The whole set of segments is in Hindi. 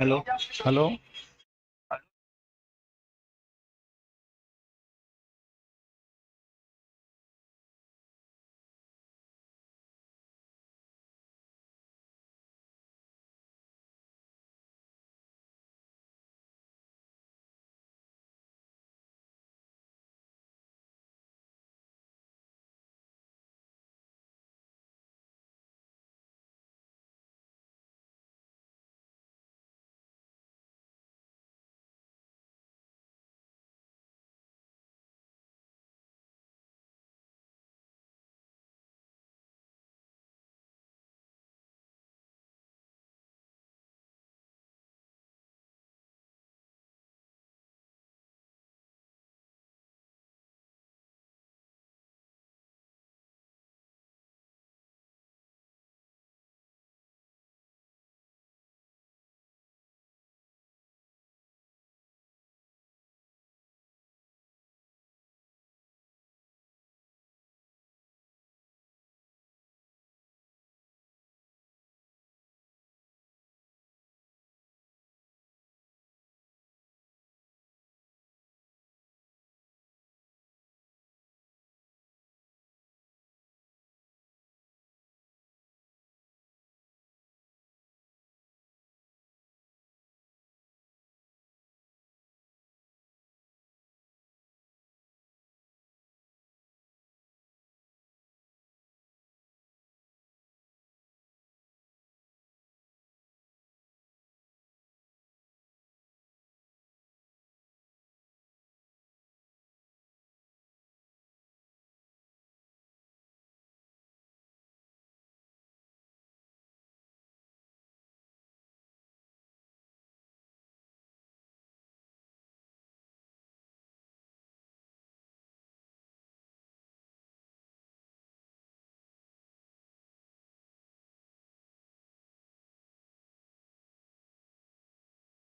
हेलो। हेलो।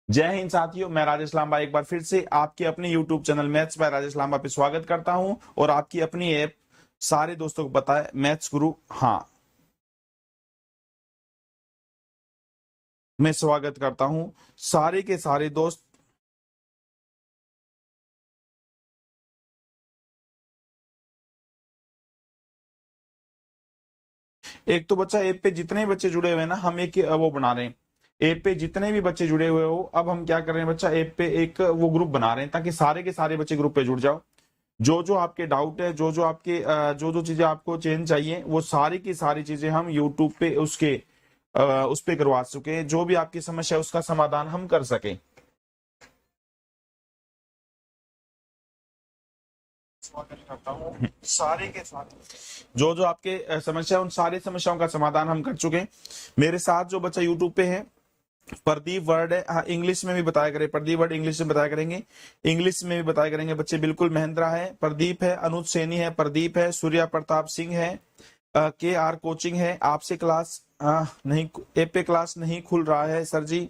जय हिंद साथियों, मैं राजेश लांबा एक बार फिर से आपके अपने YouTube channel maths by Rajesh Lamba पे स्वागत करता हूं और आपकी अपनी ऐप सारे दोस्तों को बताए मैथ्स गुरु। हाँ, मैं स्वागत करता हूं सारे के सारे दोस्त। एक तो बच्चा ऐप पे जितने बच्चे जुड़े हुए हैं ना, हम एक वो बना रहे हैं। ऐप पे जितने भी बच्चे जुड़े हुए हो, अब हम क्या कर रहे हैं बच्चा, ऐप पे एक वो ग्रुप बना रहे हैं ताकि सारे के सारे बच्चे ग्रुप पे जुड़ जाओ। जो जो आपके डाउट है, जो जो आपके जो जो चीजें आपको चेंज चाहिए, वो सारी की सारी चीजें हम यूट्यूब पे उसके उस पे करवा चुके हैं। जो भी आपकी समस्या है उसका समाधान हम कर सके। स्वागत करता हूँ सारे के सारे जो जो आपके समस्या है, उन सारी समस्याओं का समाधान हम कर चुके हैं। मेरे साथ जो बच्चा यूट्यूब पे है, प्रदीप वर्ड है। हाँ, इंग्लिश में भी बताया करें, प्रदीप वर्ड इंग्लिश में बताया करेंगे, इंग्लिश में भी बताया करेंगे बच्चे। बिल्कुल, महेंद्रा है, प्रदीप है, अनुज सैनी है, प्रदीप है, सूर्या प्रताप सिंह है, के आर कोचिंग है। आपसे क्लास नहीं, ऐप पे क्लास नहीं खुल रहा है सर जी,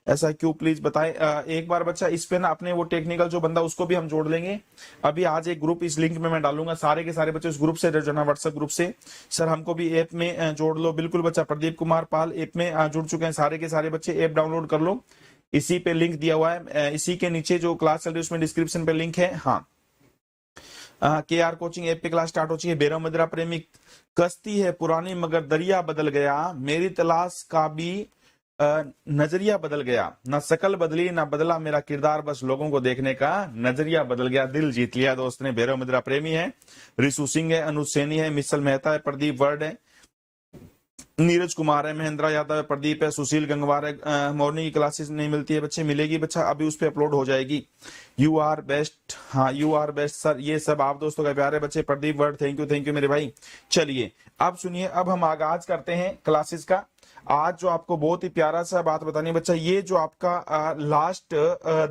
ऐसा क्यों, प्लीज बताएं। एक बार बच्चा इस पे ना अपने वो टेक्निकल जो बंदा, उसको भी हम जोड़ लेंगे। अभी आज एक ग्रुप इस लिंक में मैं डालूंगा, सारे के सारे बच्चे उस ग्रुप से जुड़ जाना, व्हाट्सएप ग्रुप से। सर हमको भी ऐप में जोड़ लो। बिल्कुल बच्चा, प्रदीप कुमार पाल ऐप में जुड़ चुके हैं सारे के सारे बच्चे। ऐप डाउनलोड कर लो, इसी पे लिंक दिया हुआ है, इसी के नीचे जो क्लास चल रही है उसमें डिस्क्रिप्शन पे लिंक है। हाँ, के आर कोचिंग ऐप पे क्लास स्टार्ट हो चुकी है। बेरो मदिरा प्रेमी, कश्ती है पुरानी मगर दरिया बदल गया, मेरी तलाश का भी नजरिया बदल गया, ना शकल बदली ना बदला मेरा किरदार, बस लोगों को देखने का नजरिया बदल गया। दिल जीत लिया दोस्त ने। भैरव मदिरा प्रेमी है, रिशु सिंह है, अनुज सैनी है, मिसल मेहता है, प्रदीप वर्ड है, नीरज कुमार है, महेंद्र यादव है, प्रदीप है, सुशील गंगवार है। मॉर्निंग की क्लासेस नहीं मिलती है बच्चे, मिलेगी बच्चा, अभी उस पर अपलोड हो जाएगी। यू आर बेस्ट, हाँ यू आर बेस्ट सर, ये सब आप दोस्तों का प्यारे बच्चे। प्रदीप वर्ड, थैंक यू मेरे भाई। चलिए अब सुनिए, अब हम आगाज करते हैं क्लासेस का। आज जो आपको बहुत ही प्यारा सा बात बतानी है बच्चा, ये जो आपका लास्ट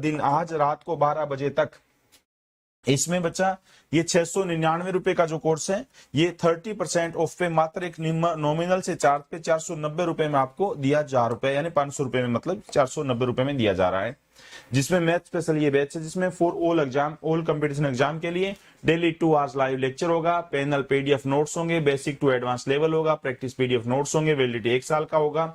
दिन, आज रात को 12 बजे तक, इसमें बच्चा ये 699 रुपए का जो कोर्स है, ये 30% ऑफ पे मात्र एक नॉमिनल से चार्ज पे 490 रुपए में आपको दिया जा रहा है, यानी 500 रुपए में, मतलब 490 रुपए में दिया जा रहा है। जिसमें मैथ स्पेशल ये बैच है, जिसमें for all exam, all competition exam के लिए डेली 2 आवर्स लाइव लेक्चर होगा, पैनल पीडीएफ नोट्स होंगे, बेसिक टू एडवांस लेवल होगा, प्रैक्टिस पीडीएफ नोट्स होंगे, वैलिडिटी 1 साल का होगा,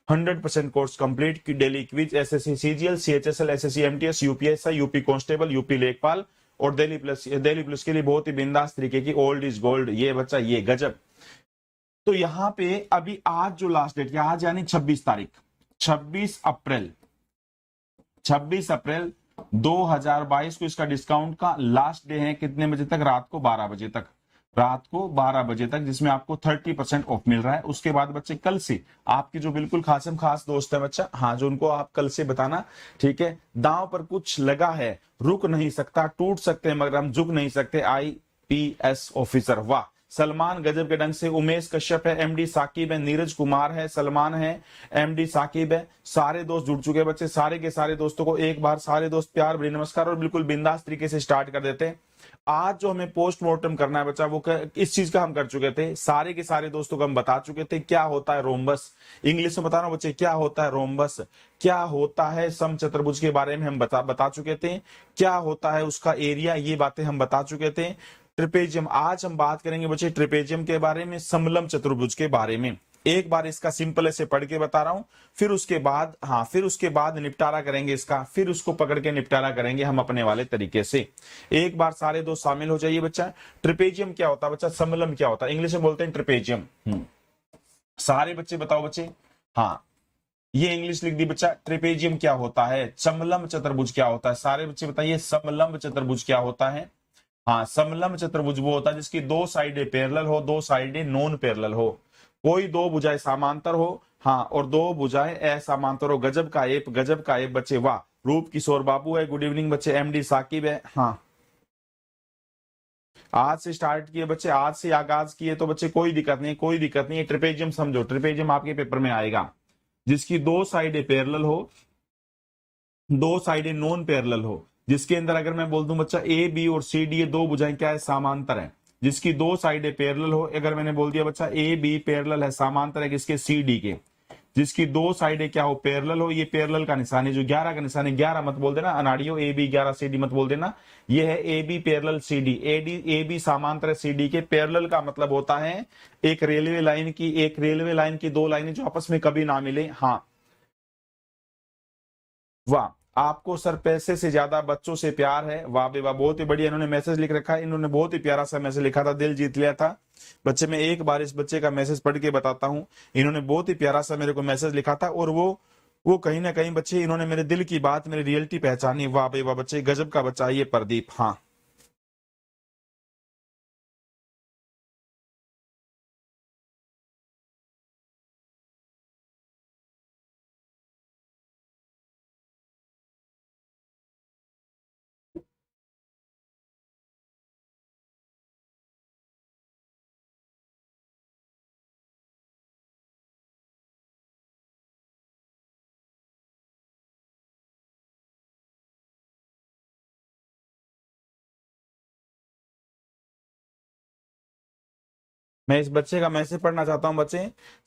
100% कोर्स कंप्लीट की daily quiz SSC CGL CHSL SSC MTS UPSI UP constable UP लेखपाल और दिल्ली पुलिस के लिए बहुत ही बिंदास तरीके की ओल्ड इज गोल्ड। ये बच्चा ये गजब। तो यहाँ पे अभी आज जो लास्ट डेट है आज यानी 26 तारीख 26 अप्रैल 2022 को इसका डिस्काउंट का लास्ट डे है। कितने बजे तक? रात को 12 बजे तक। रात को 12 बजे तक, जिसमें आपको 30% ऑफ मिल रहा है। उसके बाद बच्चे कल से आपके जो बिल्कुल खासम खास दोस्त है बच्चा, हाँ, जो उनको आप कल से बताना, ठीक है। दांव पर कुछ लगा है, रुक नहीं सकता, टूट सकते हैं मगर हम झुक नहीं सकते। IPS ऑफिसर, वाह। सलमान गजब के ढंग से, उमेश कश्यप है, MD साकिब है, नीरज कुमार है, सलमान है, MD साकिब है, सारे दोस्त जुड़ चुके हैं बच्चे। सारे के सारे दोस्तों को एक बार सारे दोस्त प्यार भरी नमस्कार और बिल्कुल बिंदास तरीके से स्टार्ट कर देते हैं। आज जो हमें पोस्टमार्टम करना है बच्चा, वो इस चीज का हम कर चुके थे। सारे के सारे दोस्तों को हम बता चुके थे क्या होता है रोम्बस। इंग्लिश में बता रहा हूं बच्चे, क्या होता है रोम्बस, क्या होता है समचतुर्भुज के बारे में हम बता चुके थे, क्या होता है उसका एरिया, ये बातें हम बता चुके थे। ट्रिपेजियम, आज हम बात करेंगे बच्चे ट्रिपेजियम के बारे में, समलम चतुर्भुज के बारे में। एक बार इसका सिंपल ऐसे पढ़ के बता रहा हूं, फिर उसके बाद फिर उसके बाद निपटारा करेंगे इसका, फिर उसको पकड़ के निपटारा करेंगे हम अपने वाले तरीके से। एक बार सारे दोस्त शामिल हो जाइए बच्चा। ट्रिपेजियम क्या होता है बच्चा, समलम क्या होता है, इंग्लिश में बोलते हैं ट्रिपेजियम। सारे बच्चे बताओ बच्चे, हाँ, ये इंग्लिश लिख दी बच्चा। ट्रिपेजियम क्या होता है, समलम चतुर्भुज क्या होता है, सारे बच्चे बताइए समलम चतुर्भुज क्या होता है। हाँ, समलम चतुर्भुज वो होता है जिसकी दो साइडें पैरेलल हो, दो साइडें नॉन पैरेलल हो, कोई दो भुजाएं समांतर हो, हाँ, और दो भुजाएं असमांतर हो। गजब का एप, गजब का एप बच्चे, वाह। रूप किशोर बाबू है, गुड इवनिंग बच्चे। MD साकिब है, हाँ, आज से स्टार्ट किए बच्चे, आज से आगाज किए तो बच्चे कोई दिक्कत नहीं, कोई दिक्कत नहीं। ट्रिपेजियम समझो, ट्रिपेजियम आपके पेपर में आएगा जिसकी दो साइडें पैरेलल हो, दो साइडें नॉन पैरेलल हो, जिसके अंदर अगर मैं बोल दूं बच्चा AB और CD ये दो भुजाएं क्या है, समांतर है, जिसकी दो साइडें पैरेलल हो। अगर मैंने बोल दिया बच्चा AB पैरेलल है, समांतर है किसके, CD के, जिसकी दो साइडें क्या हो, पैरेलल हो। ये पैरेलल का निशान है, जो 11 का निशान है, 11 मत बोल देना अनाड़ियों, AB 11 CD मत बोल देना। ये है AB पैरेलल CD, AB समांतर है CD के। पैरेलल का मतलब होता है एक रेलवे लाइन की दो लाइनें जो आपस में कभी ना मिले। हाँ, वाह। आपको सर पैसे से ज्यादा बच्चों से प्यार है, वाह बे वाह, बहुत ही बढ़िया। इन्होंने मैसेज लिख रखा है, इन्होंने बहुत ही प्यारा सा मैसेज लिखा था, दिल जीत लिया था बच्चे। मैं एक बार इस बच्चे का मैसेज पढ़ के बताता हूँ। इन्होंने बहुत ही प्यारा सा मेरे को मैसेज लिखा था और वो कहीं ना कहीं बच्चे इन्होंने मेरे दिल की बात, मेरी रियलिटी पहचानी। वाह बे वाह बच्चे, गजब का बच्चा। ये प्रदीप, हाँ, मैं इस बच्चे का मैसेज पढ़ना चाहता हूं बच्चे।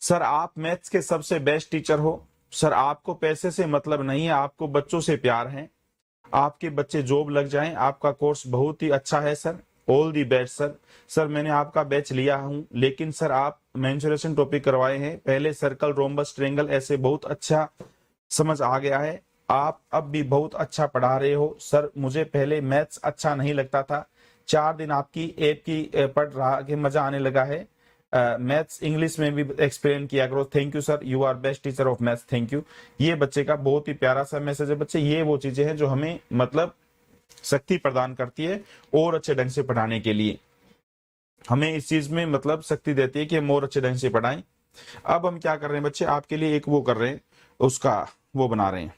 सर आप मैथ्स के सबसे बेस्ट टीचर हो सर, आपको पैसे से मतलब नहीं है, आपको बच्चों से प्यार है। आपके बच्चे जॉब लग जाएं, आपका कोर्स बहुत ही अच्छा है sir, all the best sir. Sir मैंने आपका बैच लिया हूं, लेकिन सर आप मेंसुरेशन टॉपिक करवाए हैं, पहले सर्कल रोम्बस ट्रेंगल ऐसे बहुत अच्छा समझ आ गया है। आप अब भी बहुत अच्छा पढ़ा रहे हो सर। मुझे पहले मैथ्स अच्छा नहीं लगता था, 4 दिन आपकी ऐप की पढ़ रहा के मजा आने लगा है। मैथ्स इंग्लिश में भी एक्सप्लेन किया करो। Thank you sir, you are best teacher of maths, thank you. ये बच्चे का बहुत ही प्यारा सा मैसेज है बच्चे। ये वो चीजें हैं जो हमें मतलब शक्ति प्रदान करती है और अच्छे ढंग से पढ़ाने के लिए, हमें इस चीज में मतलब शक्ति देती है कि हम और अच्छे ढंग से पढ़ाएं। अब हम क्या कर रहे हैं बच्चे, आपके लिए एक वो कर रहे हैं, उसका वो बना रहे हैं,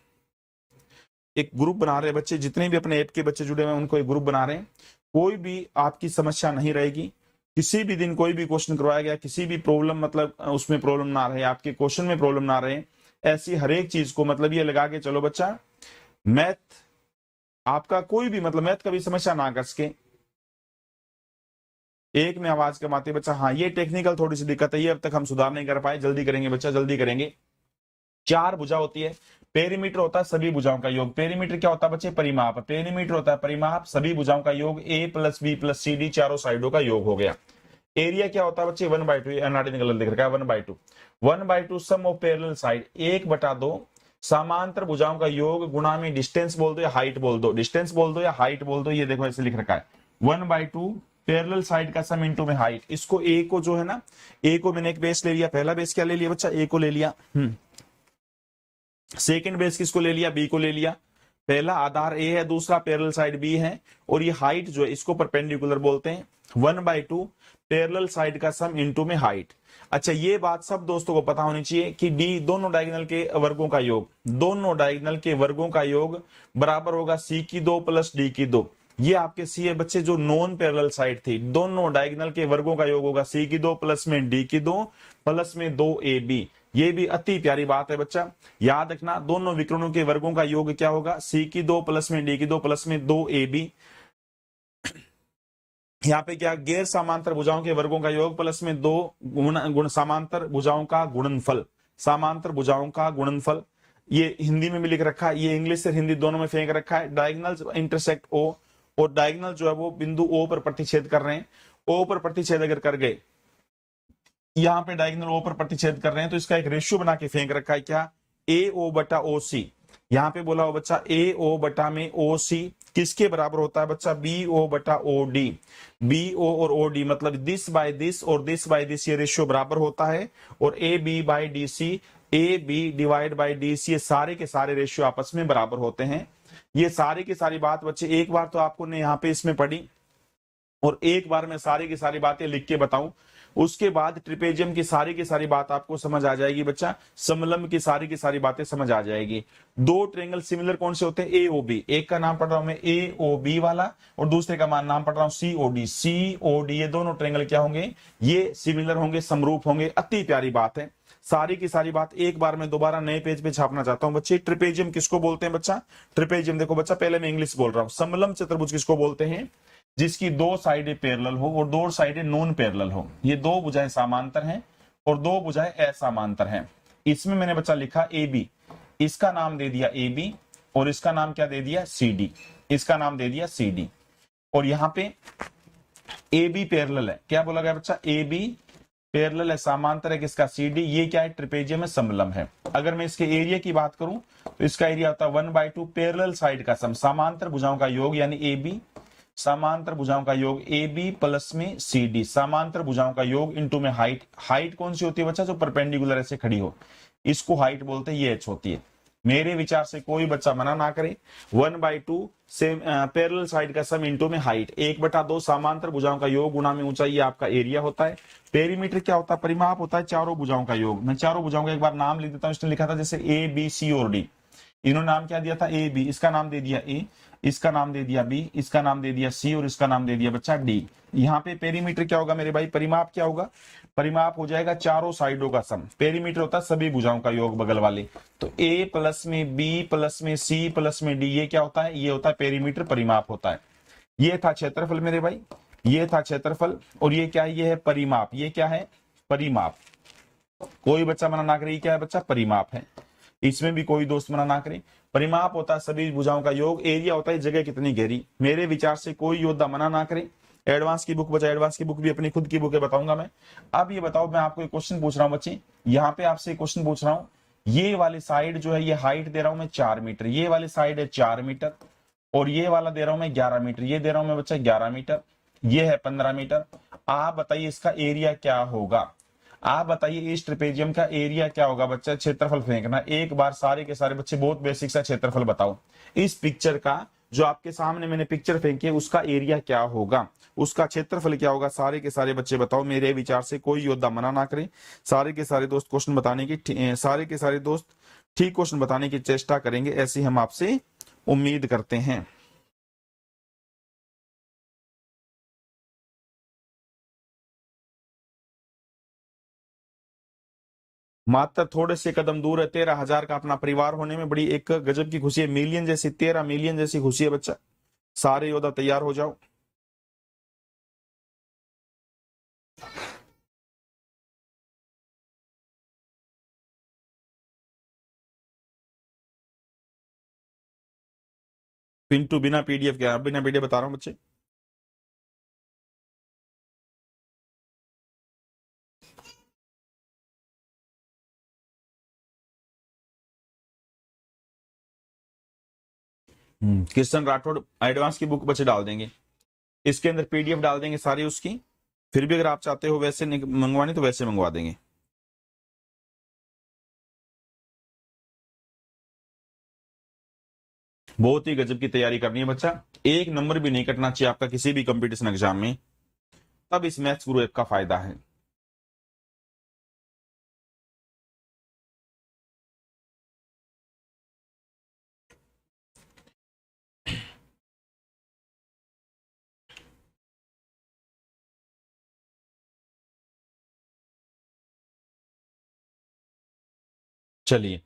एक ग्रुप बना रहे हैं बच्चे। जितने भी अपने ऐप के बच्चे जुड़े हुए हैं उनको एक ग्रुप बना रहे हैं। कोई भी आपकी समस्या नहीं रहेगी, किसी भी दिन कोई भी क्वेश्चन करवाया गया, किसी भी प्रॉब्लम मतलब उसमें प्रॉब्लम ना रहे, आपके क्वेश्चन में प्रॉब्लम ना रहे, ऐसी हर एक चीज को मतलब ये लगा के चलो बच्चा, मैथ आपका कोई भी मतलब मैथ का भी समस्या ना कर सके। एक में आवाज कमाते बच्चा, हाँ ये टेक्निकल थोड़ी सी दिक्कत है, ये अब तक हम सुधार नहीं कर पाए, जल्दी करेंगे बच्चा, जल्दी करेंगे। 4 भुजा होती है, पेरीमीटर होता है सभी भुजाओं का योग। पेरीमीटर क्या होता है बच्चे, परिमाप। पेरीमीटर होता है परिमाप, सभी भुजाओं का योग, A + B + CD चारों साइडों का योग हो गया। एरिया क्या होता है बच्चे 1/2, एनआरटी ने गलत लिख रखा है 1/2, 1/2 सम ऑफ पैरेलल साइड, 1/2 समांतर भुजाओं का योग गुणा में डिस्टेंस बोल दो या हाइट बोल दो, डिस्टेंस बोल दो या हाइट बोल दो, ये देखो ऐसे लिख रखा है 1/2 पैरेलल साइड का सम इंटू में हाइट। इसको ए को जो है ना, ए को मैंने एक बेस ले लिया, पहला बेस क्या ले लिया बच्चा, ए को ले लिया, सेकंड बेस किसको ले लिया, बी को ले लिया। पहला आधार ए है, दूसरा पैरेलल साइड बी है, और ये हाइट जो है इसको परपेंडिकुलर बोलते हैं। 1/2 पैरेलल साइड का सम इनटू में हाइट। अच्छा, ये बात सब दोस्तों को पता होनी चाहिए कि डी दोनों डायगोनल के वर्गों का योग, दोनों डायगोनल के वर्गों का योग बराबर होगा सी की 2 प्लस डी की 2। ये आपके सी है बच्चे जो नॉन पैरेलल साइड थी, दोनों डायगोनल के वर्गों का योग होगा सी की 2 प्लस में डी की 2 प्लस में 2ab। ये भी अति प्यारी बात है बच्चा, याद रखना दोनों विकर्णों के वर्गों का योग क्या होगा, सी की 2 प्लस में डी की 2 प्लस में 2ab। यहाँ पे क्या, गैर समांतर भुजाओं के वर्गों का योग प्लस में 2 गुण समांतर भुजाओं का गुणनफल, समांतर भुजाओं का गुणनफल। ये हिंदी में भी लिख रखा है, ये इंग्लिश से हिंदी दोनों में फेंक रखा है। डायगोनल इंटरसेक्ट ओ, और डायगोनल जो है वो बिंदु ओ पर प्रतिच्छेद कर रहे हैं। ओ पर प्रतिच्छेद अगर कर गए, यहाँ पे डायगोनल ओ पर प्रतिच्छेद कर रहे हैं, तो इसका एक रेशियो बना के फेंक रखा है क्या, ए ओ बटा ओ सी। यहाँ पे बोला हो बच्चा ए ओ बटा में ओ सी किसके बराबर होता है बच्चा, बी ओ बटा ओ डी। बी ओ और ओ डी मतलब दिस बाय दिस और दिस बाय दिस, ये रेशियो बराबर होता है। और A B by D C, A B divide by D C, ये सारे के सारे रेशियो आपस में बराबर होते हैं। ये सारी की सारी बात बच्चे एक बार तो आपको ने यहाँ पे इसमें पढ़ी, और एक बार मैं सारी की सारी बातें लिख के बताऊं, उसके बाद ट्रिपेजियम की सारी बात आपको समझ आ जाएगी बच्चा, समलंब की सारी बातें समझ आ जाएगी। दो ट्रेंगल सिमिलर कौन से होते हैं, ए ओ बी, एक का नाम पढ़ रहा हूं मैं ए ओ बी वाला, और दूसरे का नाम पढ़ रहा हूं सी ओ डी। सी ओ डी ये दोनों ट्रेंगल क्या होंगे, ये सिमिलर होंगे, समरूप होंगे। अति प्यारी बात है, सारी की सारी बात एक बार मैं दोबारा नए पेज पे छापना चाहता हूं बच्चे। ट्रिपेजियम किसको बोलते हैं बच्चा, ट्रिपेजियम देखो बच्चा, पहले मैं इंग्लिश बोल रहा हूं। समलंब चतुर्भुज किसको बोलते हैं, जिसकी दो साइडें पैरेलल हो और दो साइडें नॉन पैरेलल हो। ये दो भुजाएं समांतर हैं और दो भुजाएं असमांतर हैं। इसमें मैंने बच्चा लिखा ए बी, इसका नाम दे दिया ए बी, और इसका नाम क्या दे दिया, सी डी, इसका नाम दे दिया सी डी। और यहां पे ए बी पैरेलल है, क्या बोला गया बच्चा, ए बी पैरेलल है, समांतर है किसका, सी डी। ये क्या है, ट्रिपेजियम है, समलंब है। अगर मैं इसके एरिया की बात करूं तो इसका एरिया होता है 1/2 पैरेलल साइड का सम, समांतर भुजाओं का योग यानी ए बी, समांतर भुजाओं का योग ए बी प्लस में सी डी, समांतर भुजाओं का योग इनटू में हाइट। हाइट कौन सी होती है बच्चा, जो परपेंडिकुलर ऐसे खड़ी हो, इसको हाइट बोलते हैं, ये एच होती है। मेरे विचार से कोई बच्चा मना ना करे, 1/2 से पैरेलल साइड का सम इनटू में हाइट, 1/2 समांतर भुजाओं का योग गुणा में ऊंचाई, ये आपका एरिया होता है। पेरीमीटर क्या होता है, परिमाप होता है चारों भुजाओं का योग। मैं चारों भुजाओं का एक बार नाम लिख देता हूं, इसने लिखा था जैसे ए बी सी और डी, इन्होंने नाम क्या दिया था, ए बी, इसका नाम दे दिया ए, इसका नाम दे दिया बी, इसका नाम दे दिया सी, और इसका नाम दे दिया बच्चा डी। यहाँ पे पेरीमीटर क्या होगा मेरे भाई, परिमाप क्या होगा, परिमाप हो जाएगा चारों साइडों का सम। पेरीमीटर होता है सभी भुजाओं का योग बगल वाले, तो ए प्लस में बी प्लस में सी प्लस में डी, ये क्या होता है, ये होता है पेरीमीटर, परिमाप होता है। ये था क्षेत्रफल मेरे भाई, ये था क्षेत्रफल, और ये क्या है, ये है परिमाप। ये क्या है, परिमाप। कोई बच्चा मना ना करे, क्या है बच्चा, परिमाप है, इसमें भी कोई दोस्त मना ना करे। परिमाप होता है सभी भुजाओं का योग, एरिया होता है जगह कितनी गहरी। मेरे विचार से कोई योद्धा मना ना करे। एडवांस की बुक बचा, एडवांस की बुक भी अपनी खुद की बुक है, बताऊंगा मैं। अब ये बताओ, मैं आपको एक क्वेश्चन पूछ रहा हूं बच्चे, यहाँ पे आपसे क्वेश्चन पूछ रहा हूं, ये वाली साइड जो है, ये हाइट दे रहा हूं मैं 4 मीटर, ये वाली साइड है 4 मीटर, और ये वाला दे रहा हूं मैं 11 मीटर, ये दे रहा हूं मैं बच्चा 11 मीटर, ये है 15 मीटर। आप बताइए इसका एरिया क्या होगा, आप बताइए इस ट्रिपेजियम का एरिया क्या होगा बच्चा। क्षेत्रफल फेंकना एक बार, सारे के सारे बच्चे, बहुत बेसिक सा क्षेत्रफल बताओ। इस पिक्चर का जो आपके सामने मैंने पिक्चर फेंकी है, उसका एरिया क्या होगा, उसका क्षेत्रफल क्या होगा, सारे के सारे बच्चे बताओ। मेरे विचार से कोई योद्धा मना ना करे, सारे के सारे दोस्त क्वेश्चन बताने की, सारे के सारे दोस्त ठीक क्वेश्चन बताने की चेष्टा करेंगे, ऐसी हम आपसे उम्मीद करते हैं। मात्र थोड़े से कदम दूर है, 13,000 का अपना परिवार होने में बड़ी एक गजब की खुशी है, मिलियन जैसी, 13 मिलियन जैसी खुशी है बच्चा। सारे योद्धा तैयार हो जाओ। पिंटू बिना पीडीएफ के, बिना पीडीएफ बता रहा हूं बच्चे। किशन राठौड़ एडवांस की बुक बच्चे डाल देंगे, इसके अंदर पीडीएफ डाल देंगे सारी उसकी। फिर भी अगर आप चाहते हो वैसे मंगवानी तो वैसे मंगवा देंगे। बहुत ही गजब की तैयारी करनी है बच्चा, एक नंबर भी नहीं कटना चाहिए आपका किसी भी कंपटीशन एग्जाम में, तब इस मैथ्स गुरु ऐप का फायदा है। चलिए,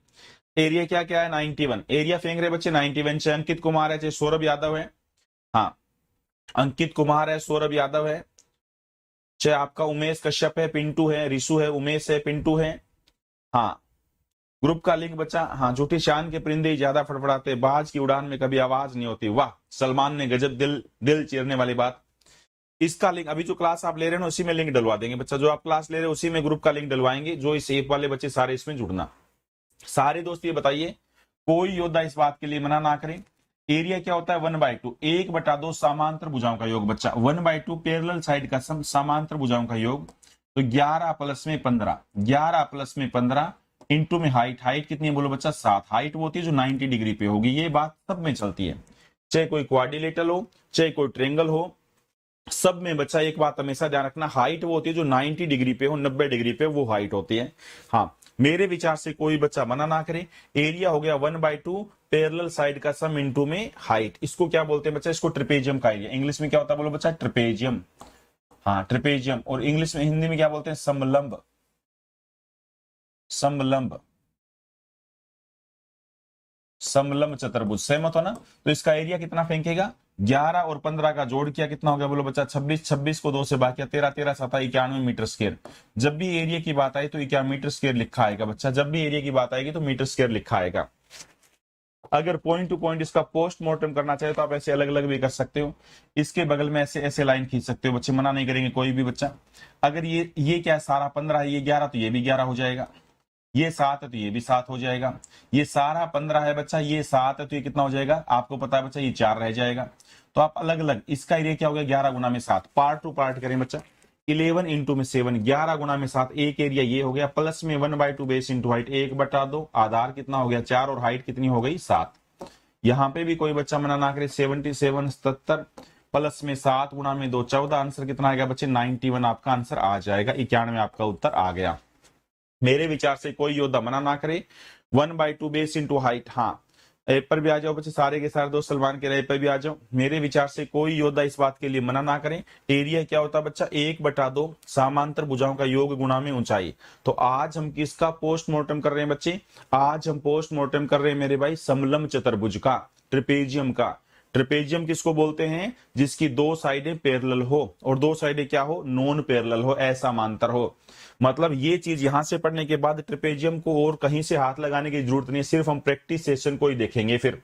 एरिया क्या क्या है, 91 एरिया फेंक रहे बच्चे 91। चाहे अंकित कुमार है, चाहे सौरभ यादव है, हाँ अंकित कुमार है, सौरभ यादव है, चाहे आपका उमेश कश्यप है, पिंटू है, रिशु है, उमेश है, पिंटू है। हाँ ग्रुप का लिंक बच्चा, हाँ झूठी शान के परिंदे ज्यादा फड़फड़ाते, बाज की उड़ान में कभी आवाज नहीं होती। वाह सलमान ने गजब दिल दिल चीरने वाली बात। इसका लिंक अभी जो क्लास आप ले रहे हैं ना उसी में लिंक डलवा देंगे बच्चा, जो आप क्लास ले रहे हैं उसी में ग्रुप का लिंक डलवाएंगे। जो इस ऐप वाले बच्चे सारे इसमें जुड़ना। सारे दोस्त ये बताइए, कोई योद्धा इस बात के लिए मना ना करें, एरिया क्या होता है 1/2, 1/2 समांतर भुजाओं का योग बच्चा, 1/2 पैरेलल साइड का समांतर भुजाओं का योग। तो 11 प्लस में 15, 11 प्लस में 15 इंटू में हाइट, हाइट कितनी है बोलो बच्चा 7। हाइट वो होती है जो 90 डिग्री पे होगी, ये बात सब में चलती है, चाहे कोई क्वाड्रिलेटरल हो चाहे कोई ट्रेंगल हो, सब में बच्चा एक बात हमेशा ध्यान रखना, हाइट वो होती है जो 90 डिग्री पे हो, 90 डिग्री पे वो हाइट होती है। हाँ मेरे विचार से कोई बच्चा मना ना करे। एरिया हो गया 1/2 पैरेलल साइड का सम इंटू में हाइट। इसको क्या बोलते हैं बच्चा, इसको ट्रिपेजियम का एरिया। इंग्लिश में क्या होता है बोलो बच्चा, ट्रिपेजियम। हाँ ट्रिपेजियम। और इंग्लिश में हिंदी में क्या बोलते हैं, समलंब, समलंब, समलंब चतुर्भुज। सहमत हो ना। तो इसका एरिया कितना फेंकेगा, 11 और 15 का जोड़ किया कितना हो गया बोलो बच्चा 26, 26 को 2 से बाकी 13, 13 7 91 मीटर स्क्वायर। जब भी एरिया की बात आई तो 91 मीटर स्क्वायर लिखा आएगा बच्चा, जब भी एरिया की बात आएगी तो मीटर स्क्वायर लिखा आएगा। अगर पॉइंट टू पॉइंट इसका पोस्टमार्टम करना चाहे तो आप ऐसे अलग अलग भी कर सकते हो, इसके बगल में ऐसे ऐसे लाइन खींच सकते हो, बच्चे मना नहीं करेंगे कोई भी बच्चा। अगर ये क्या है सारा 15 है, ये 11 तो ये भी 11 हो जाएगा, ये 7 है तो ये भी 7 हो जाएगा, ये सारा 15 है बच्चा, ये 7 है तो ये कितना हो जाएगा आपको पता है बच्चा, ये 4 रह जाएगा। तो आप अलग अलग, इसका एरिया क्या हो गया 11 गुना में 7, पार्ट टू पार्ट करें बच्चा, 11 इंटू में 7, 11 गुना में 7, एक एरिया ये हो गया, प्लस में 1/2 बेस इंटू हाइट, 1/2 आधार कितना हो गया 4 और हाइट कितनी हो गई 7। यहां पे भी कोई बच्चा मना ना करे, 77 77 प्लस में 7 गुना में 2 14, आंसर कितना आएगा बच्चे 91 आपका आंसर आ जाएगा, 91 आपका उत्तर आ गया। मेरे विचार से कोई योद्धा मना ना करे, 1/2 बेस इंटू हाइट। हाँ ऐप पर भी आ जाओ बच्चे, सारे के सारे दोस्त सलमान के ऐप पर भी आ जाओ। मेरे विचार से कोई योद्धा इस बात के लिए मना ना करें। एरिया क्या होता है बच्चा 1/2 समांतर भुजाओं का योग गुणा में ऊंचाई। तो आज हम किसका पोस्टमार्टम कर रहे हैं बच्चे, आज हम पोस्टमार्टम कर रहे हैं मेरे भाई समलंब चतुर्भुज का, ट्रिपेजियम का। ट्रिपेजियम किसको बोलते हैं, जिसकी 2 साइडें पैरेलल हो और 2 साइडें क्या हो नॉन पैरेलल हो, असमांतर हो। मतलब ये चीज यहां से पढ़ने के बाद ट्रिपेजियम को और कहीं से हाथ लगाने की जरूरत नहीं है, सिर्फ हम प्रैक्टिस सेशन को ही देखेंगे, फिर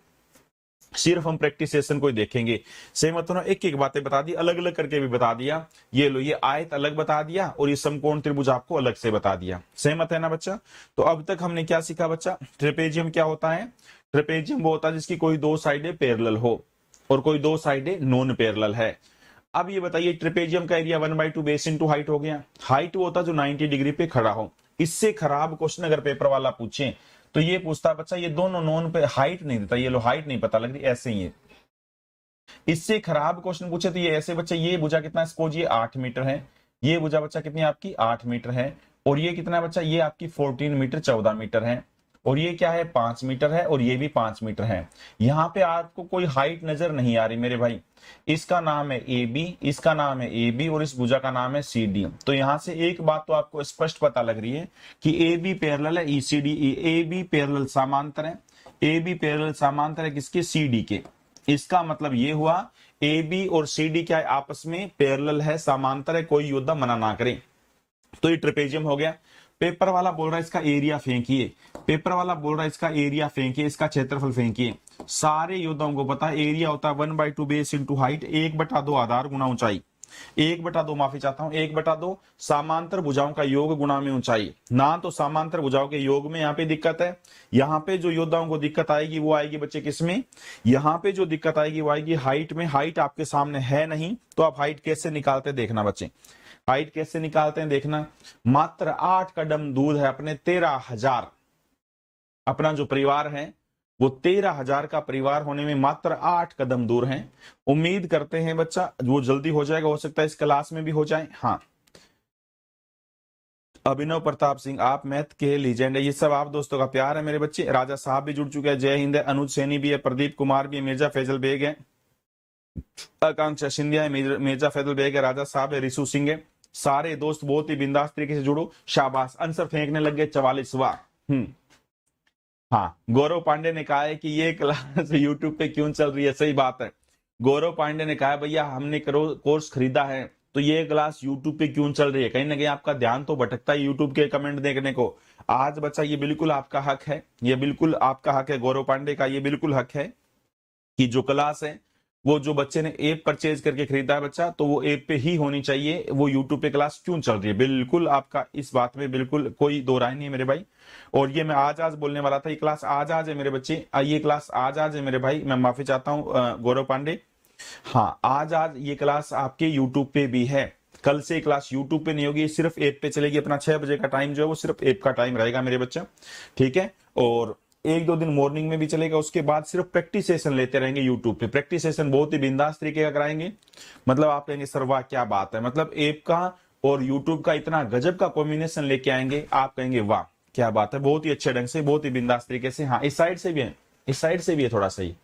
सिर्फ हम प्रैक्टिस सेशन को ही देखेंगे। सहमत हो ना। एक एक बातें बता दी, अलग अलग करके भी बता दिया। ये लो, ये आयत अलग बता दिया और ये समकोण त्रिभुज आपको अलग से बता दिया। सहमत है ना बच्चा। तो अब तक हमने क्या सीखा बच्चा, ट्रिपेजियम क्या होता है, ट्रिपेजियम वो होता है जिसकी कोई 2 साइडें पैरेलल हो और कोई 2 साइडें नॉन पैरेलल है। अब ये बताइए ट्रिपेजियम का एरिया 1/2 बेस इंटू हाइट हो गया। हाइट वो होता है जो 90 डिग्री पे खड़ा हो। इससे खराब क्वेश्चन अगर पेपर वाला पूछे तो ये पूछता बच्चा, ये दोनों नॉन पे हाइट नहीं देता, ये लो हाइट नहीं पता लग रही, ऐसे ही है। इससे खराब क्वेश्चन पूछे तो ये ऐसे बच्चा, ये भुजा कितना सपोज ये 8 मीटर है, ये भुजा बच्चा कितनी आपकी 8 मीटर है, और ये कितना बच्चा ये आपकी 14 मीटर 14 मीटर है, और ये क्या है 5 मीटर है, और ये भी 5 मीटर है। यहां पे आपको कोई हाइट नजर नहीं आ रही मेरे भाई। इसका नाम है ए बी, इसका नाम है ए बी, और इस भुजा का नाम है सी डी। तो यहां से एक बात तो आपको स्पष्ट पता लग रही है कि ए बी पैरेलल है ईसीडी, ए बी पैरेलल समांतर है, ए बी पैरेलल समांतर है किसके सी डी के। इसका मतलब ये हुआ ए बी और सी डी क्या है आपस में पैरेलल है, समांतर है, कोई योद्धा मना ना करे। तो ये ट्रेपेजियम हो गया। पेपर वाला बोल रहा है इसका एरिया फेंकिए, पेपर वाला बोल रहा है इसका एरिया फेंकिए, इसका क्षेत्रफल फेंकिए। सारे योद्धाओं को पता है एरिया होता है 1/2 बेस इंटू हाइट, 1/2 आधार गुना ऊंचाई। 1/2 माफी चाहता हूं, 1/2 समांतर भुजाओं का योग गुणा में ऊंचाई। ना तो समांतर भुजाओं के योग में यहाँ पे दिक्कत है, यहाँ पे जो योद्धाओं को दिक्कत आएगी वो आएगी बच्चे किसमें, यहाँ पे जो दिक्कत आएगी वो आएगी हाइट में। हाइट आपके सामने है नहीं, तो आप हाइट कैसे निकालते देखना बच्चे, हाइट कैसे निकालते हैं देखना। मात्र 8 कदम दूर है अपने 13,000, अपना जो परिवार है वो 13,000 का परिवार होने में मात्र 8 कदम दूर हैं। उम्मीद करते हैं बच्चा वो जल्दी हो जाएगा, हो सकता है इस क्लास में भी हो जाए। हाँ, अभिनव प्रताप सिंह, आप मैथ के लीजेंड है, ये सब आप दोस्तों का प्यार है मेरे बच्चे। राजा साहब भी जुड़ चुके हैं, जय हिंद है, अनुज सैनी भी है, प्रदीप कुमार भी है, मिर्जा फैजल बेग है, आकांक्षा सिंधिया है, मिर्जा फैजल बेग है, राजा साहब है, रिशु सिंह है। सारे दोस्त बहुत ही बिंदास तरीके से जुड़ो, शाबाश। आंसर फेंकने लग गए 44वां। हाँ, गौरव पांडे ने कहा है कि ये क्लास यूट्यूब पे क्यों चल रही है, सही बात है। गौरव पांडे ने कहा भैया हमने कोर्स खरीदा है तो ये क्लास यूट्यूब पे क्यों चल रही है, कहीं ना कहीं आपका ध्यान तो भटकता है यूट्यूब के कमेंट देखने को। आज बच्चा ये बिल्कुल आपका हक है, ये बिल्कुल आपका हक है गौरव पांडे का, ये बिल्कुल हक है कि जो क्लास है वो जो बच्चे ने ऐप परचेज करके खरीदा है बच्चा, तो वो ऐप पे ही होनी चाहिए। वो यूट्यूब पे क्लास क्यों चल रही है, बिल्कुल आपका इस बात में बिल्कुल कोई दो राय नहीं है मेरे भाई। और ये मैं आज बोलने वाला था, ये क्लास आज है मेरे बच्चे, ये क्लास आज है मेरे भाई, मैं माफी चाहता हूँ गौरव पांडे। हाँ, आज ये क्लास आपके यूट्यूब पे भी है, कल से क्लास यूट्यूब पे नहीं होगी, सिर्फ ऐप पे चलेगी। अपना 6 बजे का टाइम जो है वो सिर्फ ऐप का टाइम रहेगा मेरे बच्चा, ठीक है। और 1-2 दिन मॉर्निंग में भी चलेगा, उसके बाद सिर्फ प्रैक्टिस सेशन लेते रहेंगे यूट्यूब पे। प्रैक्टिस सेशन बहुत ही बिंदास तरीके का कराएंगे, मतलब आप कहेंगे सर वाह क्या बात है, मतलब ऐप का और यूट्यूब का इतना गजब का कॉम्बिनेशन लेके आएंगे, आप कहेंगे वाह क्या बात है, बहुत ही अच्छे ढंग से, बहुत ही बिंदास तरीके से। हाँ, इस साइड से भी है, इस साइड से भी है थोड़ा सही।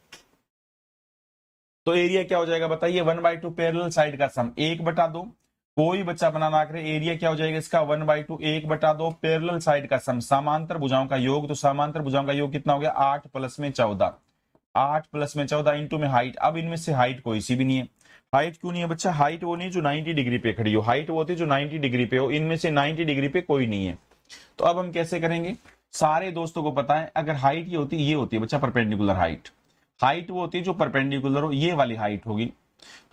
तो एरिया क्या हो जाएगा बताइए, 1/2 पैरेलल साइड का सम, 1/2, कोई बच्चा बना ना करे, एरिया क्या हो जाएगा इसका 1/2, 1/2 पैरेलल साइड का सम, समांतर भुजाओं का योग। तो समांतर भुजाओं का योग कितना हो गया, 8 + में 14, 8 + में 14 इंटू में हाइट। अब इनमें से हाइट कोई सी भी नहीं है, हाइट क्यों नहीं है बच्चा, हाइट वो नहीं जो 90 डिग्री पे खड़ी हो, हाइट वो होती है जो 90 डिग्री पे हो, इनमें से 90 डिग्री पे कोई नहीं है। तो अब हम कैसे करेंगे, सारे दोस्तों को पता है अगर हाइट ये होती है बच्चा परपेंडिकुलर हाइट, हाइट वो होती है जो परपेंडिकुलर हो, ये वाली हाइट होगी।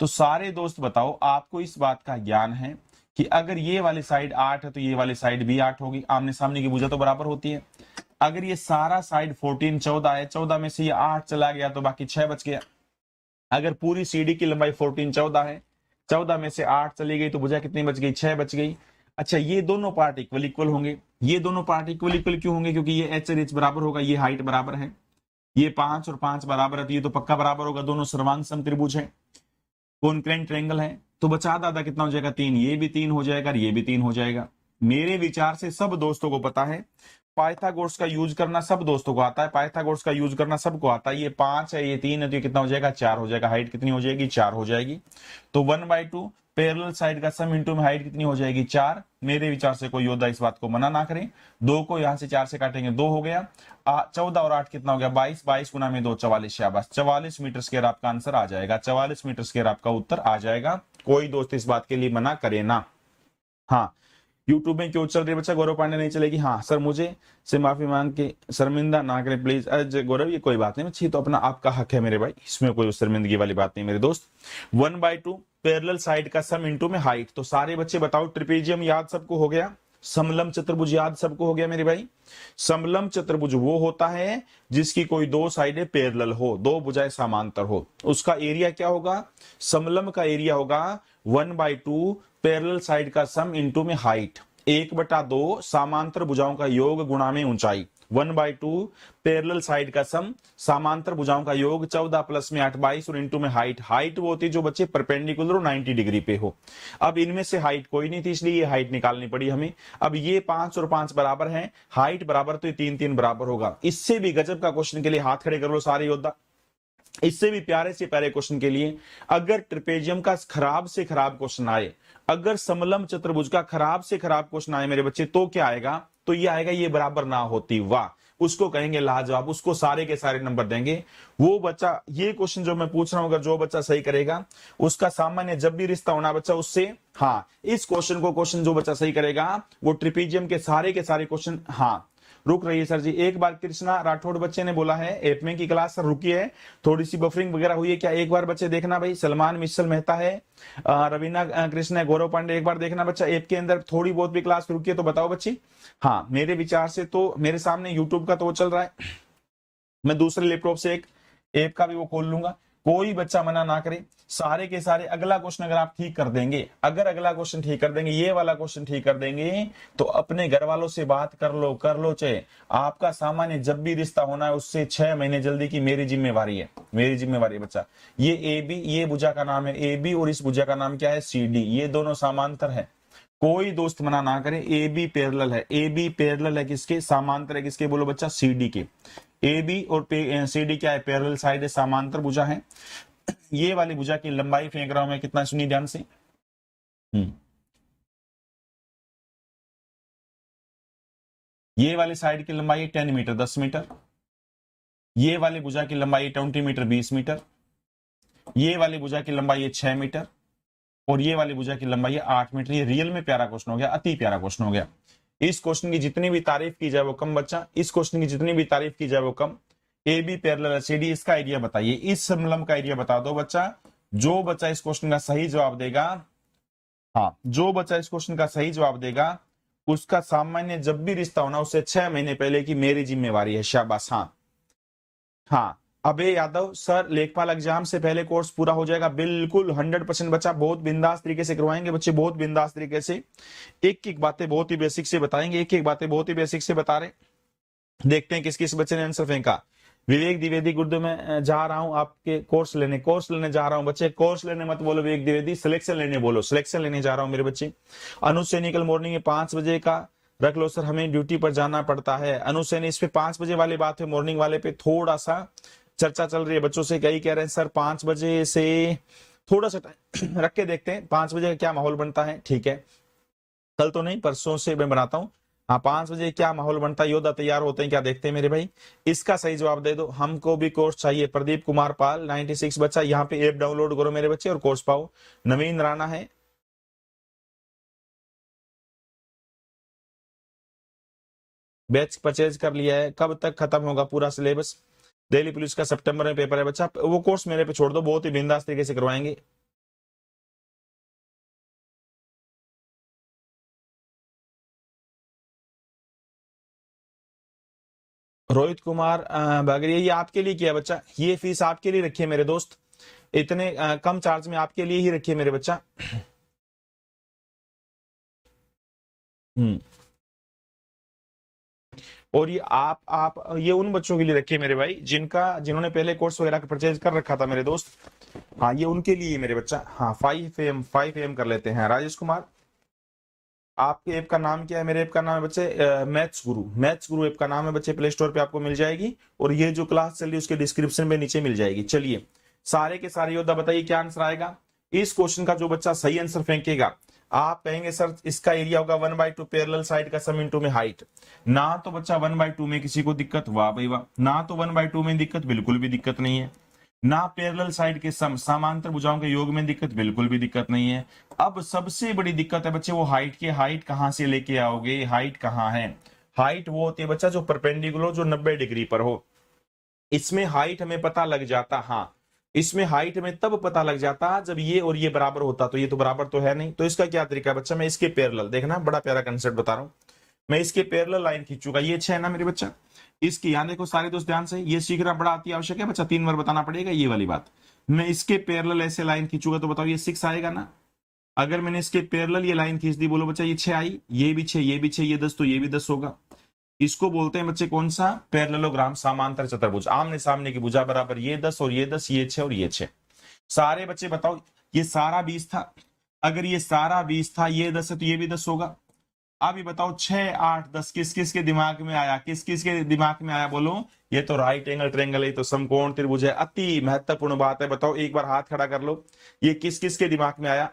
तो सारे दोस्त बताओ आपको इस बात का ज्ञान है कि अगर ये वाली साइड 8 है तो ये वाली साइड भी 8 होगी, आमने सामने की भुजा तो बराबर होती है। अगर ये सारा साइड 14 14 है, 14 में से ये 8 चला गया तो बाकी 6 बच गया। अगर पूरी सीडी की लंबाई 14 14 है, 14 में से 8 चली गई तो भुजा कितनी बच गई, 6 बच गई। अच्छा, ये दोनों पार्ट इक्वल होंगे, ये दोनों पार्ट इक्वल क्यों होंगे, क्योंकि ये एच और एच बराबर होगा, ये हाइट बराबर है, ये 5 और 5 बराबर है, तो ये तो पक्का बराबर होगा, दोनों सर्वांग समत्रिभुज है, कॉन्क्रेंट ट्रायंगल है। तो बचा दादा कितना हो जाएगा, 3, ये भी 3 हो जाएगा, ये भी 3 हो जाएगा। मेरे विचार से सब दोस्तों को पता है, पाइथागोरस का यूज करना सब दोस्तों को आता है, पाइथागोरस का यूज करना सबको आता है। ये 5 है, ये 3 है, तो ये कितना हो जाएगा, 4 हो जाएगा। हाइट कितनी हो जाएगी, 4 हो जाएगी। तो 1/2 पैरेलल साइड का सम इंटू में हाइट कितनी हो जाएगी, 4। मेरे विचार से कोई योद्धा इस बात को मना ना करें। 2 को यहां से 4 से काटेंगे, 2 हो गया। 14 और 8 कितना हो गया, 22, 22 गुना में 2 44, शाबाश, 44 मीटर स्क्वायर आपका आंसर आ जाएगा, 44 मीटर स्क्वायर आपका उत्तर आ जाएगा। कोई दोस्त इस बात के लिए मना करे ना। हाँ, यूट्यूब में क्यों चल रही है बच्चा, गौरव पांडे नहीं चलेगी। हाँ सर, मुझे से माफी मांग के शर्मिंदा ना करें प्लीज। अजय गौरव, ये कोई बात नहीं, अच्छी तो अपना आपका हक है मेरे भाई, इसमें कोई शर्मिंदगी वाली बात नहीं मेरे दोस्त। 1/2 पैरेलल साइड का सम इंटू में हाइट। तो सारे बच्चे बताओ, ट्रिपेजियम याद सबको हो गया, समलम चतुर्भुज याद सबको हो गया मेरे भाई। समलम चतुर्भुज वो होता है जिसकी कोई 2 साइडें पैरेलल हो, 2 भुजाएं समांतर हो। उसका एरिया क्या होगा, समलम का एरिया होगा 1/2 पैरेलल साइड का सम इंटू में हाइट, 1/2 समांतर भुजाओं का योग गुणा में ऊंचाई। 1/2 पैरेलल साइड का सम, समांतर भुजाओं का योग, 14 + में 8 22 और इंटू में हाइट। हाइट वो होती है जो बच्चे परपेंडिकुलर और 90 डिग्री पे हो। अब इनमें से हाइट कोई नहीं थी, इसलिए ये हाइट निकालनी पड़ी हमें। अब ये 5 और 5 बराबर हैं, हाइट बराबर, तो ये 3 3 बराबर होगा। इससे भी गजब का क्वेश्चन के लिए हाथ खड़े कर लो सारे योद्धा। इससे भी प्यारे से प्यारे क्वेश्चन के लिए, अगर ट्रिपेजियम का खराब से खराब क्वेश्चन आए, अगर समलम चतुर्भुज का खराब से खराब क्वेश्चन आए मेरे बच्चे, तो क्या आएगा, तो ये आएगा ये बराबर ना होती, वाह, उसको कहेंगे लाजवाब, उसको सारे के सारे नंबर देंगे। वो बच्चा, ये क्वेश्चन जो मैं पूछ रहा हूं, अगर जो बच्चा सही करेगा उसका सामान्य जब भी रिश्ता होना बच्चा उससे, हाँ, इस क्वेश्चन को, क्वेश्चन जो बच्चा सही करेगा वो ट्रिपेजियम के सारे क्वेश्चन, हाँ, रुक रही है सर जी। एक बार कृष्णा राठौड़ बच्चे ने बोला है ऐप में की क्लास सर रुकी है, थोड़ी सी बफरिंग वगैरह हुई है क्या, एक बार बच्चे देखना भाई। सलमान मिशल मेहता है, रवीना कृष्ण है, गौरव पांडे, एक बार देखना बच्चा ऐप के अंदर थोड़ी बहुत भी क्लास रुकी है तो बताओ बच्ची। हाँ मेरे विचार से तो मेरे सामने यूट्यूब का तो वो चल रहा है, मैं दूसरे लैपटॉप से एक ऐप का भी वो खोल लूंगा, कोई बच्चा मना ना करे। सारे के सारे अगला क्वेश्चन अगर आप ठीक कर देंगे, अगर अगला क्वेश्चन ठीक कर देंगे, ये वाला क्वेश्चन ठीक कर देंगे, तो अपने घर वालों से बात कर लो चाहे आपका सामान्य जब भी रिश्ता होना है उससे 6 महीने जल्दी की मेरी जिम्मेवारी है, मेरी जिम्मेवारी है बच्चा। ये ए बी, ये भुजा का नाम है ए बी और इस भुजा का नाम क्या है सी डी, ये दोनों समांतर है, कोई दोस्त मना ना करे। ए बी पैरेलल है, ए बी पैरेलल है किसके, समांतर है किसके, बोलो बच्चा सी डी के। ए बी और सी डी क्या है, पैरेलल साइड है, समांतर भुजा है। ये वाली भुजा की लंबाई फेंक रहा हूं मैं, कितना सुनिए ध्यान से। ये वाली साइड की लंबाई 10 मीटर 10 मीटर, ये वाली भुजा की लंबाई 20 मीटर 20 मीटर, ये वाली भुजा की लंबाई है 6 मीटर और ये वाली भुजा की लंबाई है 8 मीटर। ये रियल में प्यारा क्वेश्चन हो गया, अति प्यारा क्वेश्चन हो गया। इस क्वेश्चन की जितनी भी तारीफ की जाए वो कम बच्चा, इस क्वेश्चन की जितनी भी तारीफ की जाए वो कम। A B parallel C D, इसका एरिया बताइए, इस समलंब का एरिया बता दो बच्चा। जो बच्चा इस क्वेश्चन का सही जवाब देगा, हाँ जो बच्चा इस क्वेश्चन का सही जवाब देगा उसका सामान्य जब भी रिश्ता होना उससे 6 महीने पहले की मेरी जिम्मेवारी है। शाबाश। हाँ हाँ अबे यादव सर लेखपाल एग्जाम से पहले कोर्स पूरा हो जाएगा, बिल्कुल 100% बच्चा, बहुत बिंदास तरीके से करवाएंगे बच्चे, बहुत बिंदास तरीके से। एक एक बातें बहुत ही बेसिक से बताएंगे, एक एक बातें बहुत ही बेसिक से बता रहे। देखते हैं किस किस बच्चे ने आंसर फेंका। विवेक द्विवेदी गुरुदेव में जा रहा हूं आपके कोर्स लेने जा रहा हूं बच्चे, कोर्स लेने मत बोलो विवेक द्विवेदी, सिलेक्शन लेने बोलो, सिलेक्शन लेने जा रहा हूं मेरे बच्चे। अनुज सैनी कल मॉर्निंग में 5 बजे का रख लो सर, हमें ड्यूटी पर जाना पड़ता है। अनुज सैनी इस पे 5 बजे वाली बात है, मॉर्निंग वाले पे थोड़ा सा चर्चा चल रही है बच्चों से, कई कह रहे हैं सर 5 बजे से थोड़ा सा रख के देखते हैं 5 बजे का क्या माहौल बनता है। ठीक है कल तो नहीं परसों से मैं बनाता हूँ, हाँ 5 बजे क्या माहौल बनता है, योद्धा तैयार होते हैं क्या, देखते हैं मेरे भाई। इसका सही जवाब दे दो, हमको भी कोर्स चाहिए। प्रदीप कुमार पाल 96 बच्चा, यहाँ पे ऐप डाउनलोड करो मेरे बच्चे और कोर्स पाओ। नवीन राणा है, बैच परचेज कर लिया है, कब तक खत्म होगा पूरा सिलेबस। दिल्ली पुलिस का सितंबर में पेपर है बच्चा, वो कोर्स मेरे पे छोड़ दो, बहुत ही बिंदास तरीके से करवाएंगे। रोहित कुमार बागरिया, ये आपके लिए किया बच्चा, ये फीस आपके लिए रखी है मेरे दोस्त, इतने कम चार्ज में आपके लिए ही रखी है मेरे बच्चा। हम्म और ये आप ये उन बच्चों के लिए रखिए मेरे भाई जिन्होंने पहले कोर्स वगैरह परचेज कर रखा था मेरे दोस्त, हाँ ये उनके लिए मेरे बच्चा। हाँ 5 AM कर लेते हैं। राजेश कुमार आपके ऐप का नाम क्या है, मेरे ऐप का नाम है बच्चे मैथ्स गुरु ऐप का नाम है बच्चे, प्ले स्टोर पे आपको मिल जाएगी और ये जो क्लास चल रही है उसके डिस्क्रिप्शन में नीचे मिल जाएगी। चलिए सारे के सारे योद्धा बताइए क्या आंसर आएगा। इस क्वेश्चन का जो बच्चा सही आंसर फेंकेगा आप कहेंगे सर इसका एरिया होगा 1/2 पैरेलल साइड का सम इंटू में हाइट। ना तो बच्चा 1/2 में किसी को दिक्कत, वाह भाई वाह, ना तो 1/2 में दिक्कत, बिल्कुल भी दिक्कत नहीं है। ना पैरेलल साइड के सम समांतर भुजाओं के योग में दिक्कत, बिल्कुल भी दिक्कत नहीं है। अब सबसे बड़ी दिक्कत है बच्चे वो हाइट की, हाइट कहां से लेके आओगे, हाइट कहां है। हाइट वो होती है बच्चा जो परपेंडिकुलर जो 90 डिग्री पर हो, इसमें हाइट हमें पता लग जाता। हाँ इसमें हाइट हमें तब पता लग जाता जब ये और ये बराबर होता, तो ये तो बराबर तो है नहीं, तो इसका क्या तरीका है बच्चा, मैं इसके पैरेलल, देखना बड़ा प्यारा कंसेप्ट बता रहा हूं, मैं इसके पैरेलल लाइन खींचूंगा, ये 6 है ना मेरे बच्चा, इसकी यहां देखो सारे दोस्त ध्यान से, ये सीखना बड़ा अति आवश्यक है बच्चा, 3 बार बताना पड़ेगा ये वाली बात। मैं इसके पैरेलल ऐसे लाइन खींचूंगा तो बताओ ये 6 आएगा ना। अगर मैंने इसके पैरेलल ये लाइन खींच दी, बोलो बच्चा ये 6 आई, ये भी 6, ये भी 6, ये 10, तो ये भी 10 होगा। इसको बोलते हैं बच्चे कौन सा, पैरेललोग्राम, समांतर चतुर्भुज, आमने सामने की भुजा बराबर, ये 10 और ये 10, ये 6 और ये 6। सारे बच्चे बताओ ये सारा 20 था, अगर ये सारा 20 था, ये 10 है तो ये भी 10 होगा। अब ये बताओ 6, 8, 10 किस किस के दिमाग में आया, किस किस के दिमाग में आया, बोलो। ये तो राइट एंगल ट्रायंगल है, तो समकोण त्रिभुज है, अति महत्वपूर्ण बात है। बताओ एक बार हाथ खड़ा कर लो, ये किस किस के दिमाग में आया।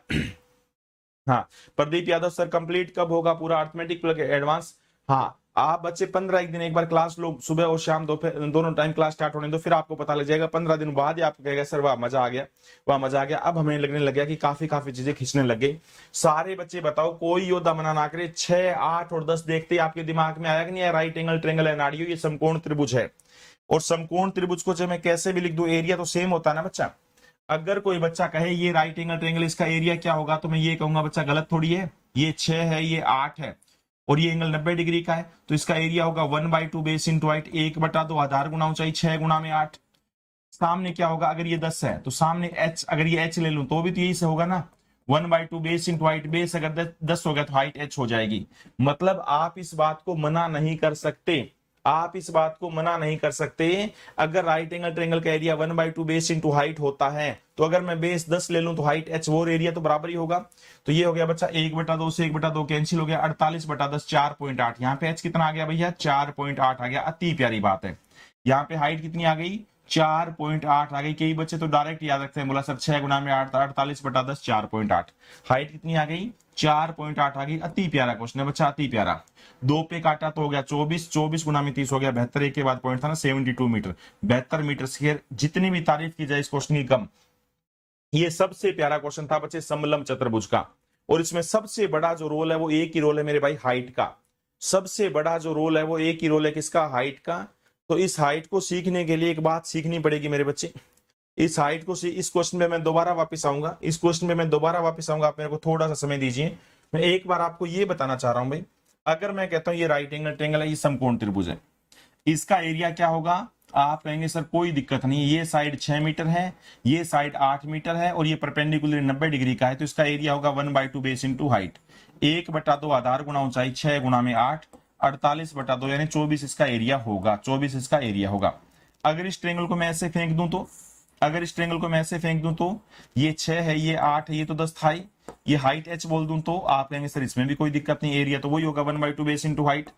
हाँ प्रदीप यादव सर कंप्लीट कब होगा पूरा अर्थमेटिक प्लग एडवांस। हाँ आप बच्चे 15 एक दिन एक बार क्लास लो, सुबह और शाम दोपहर दोनों टाइम क्लास स्टार्ट होने दो, फिर आपको पता लग जाएगा। 15 दिन बाद ही आपको कहेगा सर वाह मजा आ गया, वाह मजा आ गया। अब हमें लगने लग गया कि काफी काफी चीजें खींचने लग गई। सारे बच्चे बताओ, कोई योद्धा मना ना करे, 6, 8 और 10 देखते ही आपके दिमाग में आया कि नहीं है राइट एंगल ट्रेंगल एनाडियो ये समकोण त्रिभुज है। और समकोण त्रिभुज को जब मैं कैसे भी लिख दूं, एरिया तो सेम होता है ना बच्चा। अगर कोई बच्चा कहे ये राइट एंगल ट्रेंगल इसका एरिया क्या होगा, तो मैं ये कहूंगा बच्चा गलत थोड़ी है, ये 6 है, ये 8 है और ये एंगल 90 डिग्री का है, तो इसका एरिया होगा 1/2 बेस इंटू हाइट, 1/2 आधार गुना ऊंचाई, 6 गुना में 8। सामने क्या होगा, अगर ये 10 है तो सामने h, अगर ये h ले लूं तो भी तो यही से होगा ना, 1/2 बेस इंटू हाइट, बेस अगर 10 हो गया तो हाइट h हो जाएगी। मतलब आप इस बात को मना नहीं कर सकते, आप इस बात को मना नहीं कर सकते। अगर राइट एंगल ट्रेंगल का एरिया 1/2 बेस इंटू हाइट होता है, तो अगर मैं बेस 10 ले लूं तो हाइट h वो एरिया तो बराबर ही होगा। तो ये हो गया बच्चा 1/2 से 1/2 कैंसिल हो गया, 48/10 4.8। यहाँ पे h कितना आ गया भैया, 4.8 आ गया। अति प्यारी बात है। यहाँ पे हाइट कितनी आ गई, 4.8 आ गई। कई बच्चे तो डायरेक्ट याद रखते हैं, बोला सर 6 गुना में 8, 48/10 4.8। हाइट कितनी आ गई, 4.8 आ गई। अति प्यारा क्वेश्चन है बच्चा, अति प्यारा। 2 पे काटा तो हो गया 24, 24 गुना में 30 हो गया 72। एक के बाद पॉइंट था ना 72 मीटर, 72 मीटर स्क्वायर। जितनी भी तारीफ की जाए इस क्वेश्चन की कम। ये सबसे प्यारा क्वेश्चन था बच्चे समलम चतुर्भुज का, और इसमें सबसे बड़ा जो रोल है वो एक ही रोल है मेरे भाई, हाइट का। सबसे बड़ा जो रोल है वो एक ही रोल है, किसका, हाइट का। तो इस हाइट को सीखने के लिए एक बात सीखनी पड़ेगी मेरे बच्चे। इस हाइट को इस क्वेश्चन में मैं दोबारा वापस आऊंगा, इस क्वेश्चन में मैं दोबारा वापस आऊंगा, आप मेरे को थोड़ा सा समय दीजिए। मैं एक बार आपको ये बताना चाह रहा हूं भाई, अगर मैं कहता हूं ये राइट एंगल ट्रेंगल है, ये समकोण त्रिभुज है, इसका एरिया क्या होगा, आप कहेंगे सर कोई दिक्कत नहीं, ये साइड 6 मीटर है, ये साइड 8 मीटर है और ये परपेंडिकुलर 90 डिग्री का है, तो इसका एरिया होगा 1/2 बेस इंटू हाइट, 1/2 आधार गुना ऊंचाई, 6 गुना में 8, 48/2 यानी 24 इसका एरिया होगा, 24 इसका एरिया होगा। अगर इस ट्रेंगल को मैं ऐसे फेंक दूं तो, अगर इस ट्रेंगल को मैं ऐसे फेंक दूं तो ये 6 है, ये 8 है, ये तो 10 था ही, ये हाइट h बोल दूं तो आप कहेंगे सर इसमें भी कोई दिक्कत नहीं, एरिया तो वही होगा 1/2 बेस इंटू हाइट,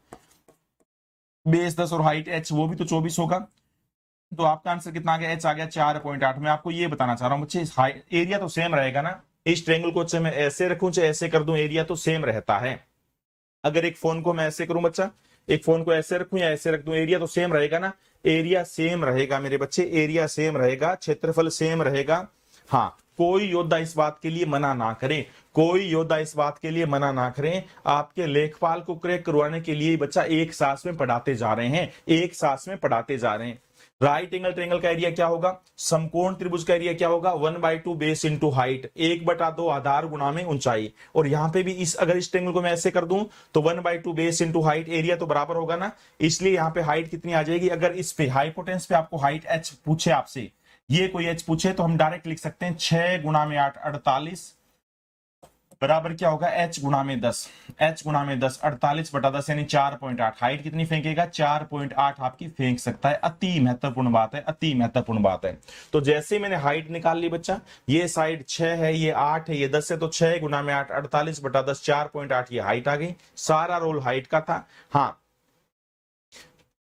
बेस 10 और हाइट h वो भी तो 24 होगा। तो आपका आंसर कितना आ गया, h आ गया 4.8। मैं आपको ये बताना चाह रहा हूं बच्चे, एरिया तो सेम रहेगा ना। इस ट्रेंगल को चाहे मैं ऐसे रखूं चाहे ऐसे कर दूं, एरिया तो सेम रहता है। अगर एक फोन को मैं ऐसे करूं बच्चा, एक फोन को ऐसे रखूं या ऐसे रख दूं, एरिया तो सेम रहेगा ना। एरिया सेम रहेगा मेरे बच्चे, एरिया सेम रहेगा, क्षेत्रफल सेम रहेगा। हाँ, कोई योद्धा इस बात के लिए मना ना करे, कोई योद्धा इस बात के लिए मना ना करें। आपके लेखपाल को क्रैक करवाने के लिए बच्चा एक सांस में पढ़ाते जा रहे हैं, एक सांस में पढ़ाते जा रहे हैं। राइट एंगल ट्रेंगल का एरिया क्या होगा, समकोण त्रिभुज का एरिया क्या होगा, 1/2 बेस इंटू हाइट, 1/2 आधार गुना में ऊंचाई। और यहां पे भी इस, अगर इस ट्रेंगल को मैं ऐसे कर दूं तो 1/2 बेस इंटू हाइट, एरिया तो बराबर होगा ना। इसलिए यहां पे हाइट कितनी आ जाएगी, अगर इस पे हाइपोटेंस पे आपको हाइट h पूछे आपसे, ये कोई h पूछे तो हम डायरेक्ट लिख सकते हैं 6 गुना में 8, 48 बराबर क्या होगा, h गुना में 10, h गुना में 10, 48/10 यानी 4.8। हाइट कितनी फेंकेगा, 4.8 आपकी फेंक सकता है। अति महत्वपूर्ण बात है, अति महत्वपूर्ण बात है। तो जैसे मैंने हाइट निकाल ली बच्चा, ये साइड 6 है, ये 8 है, ये 10 है, तो 6 गुना में 8, 48/10, 4.8 ये हाइट आ गई। सारा रोल हाइट का था। हाँ,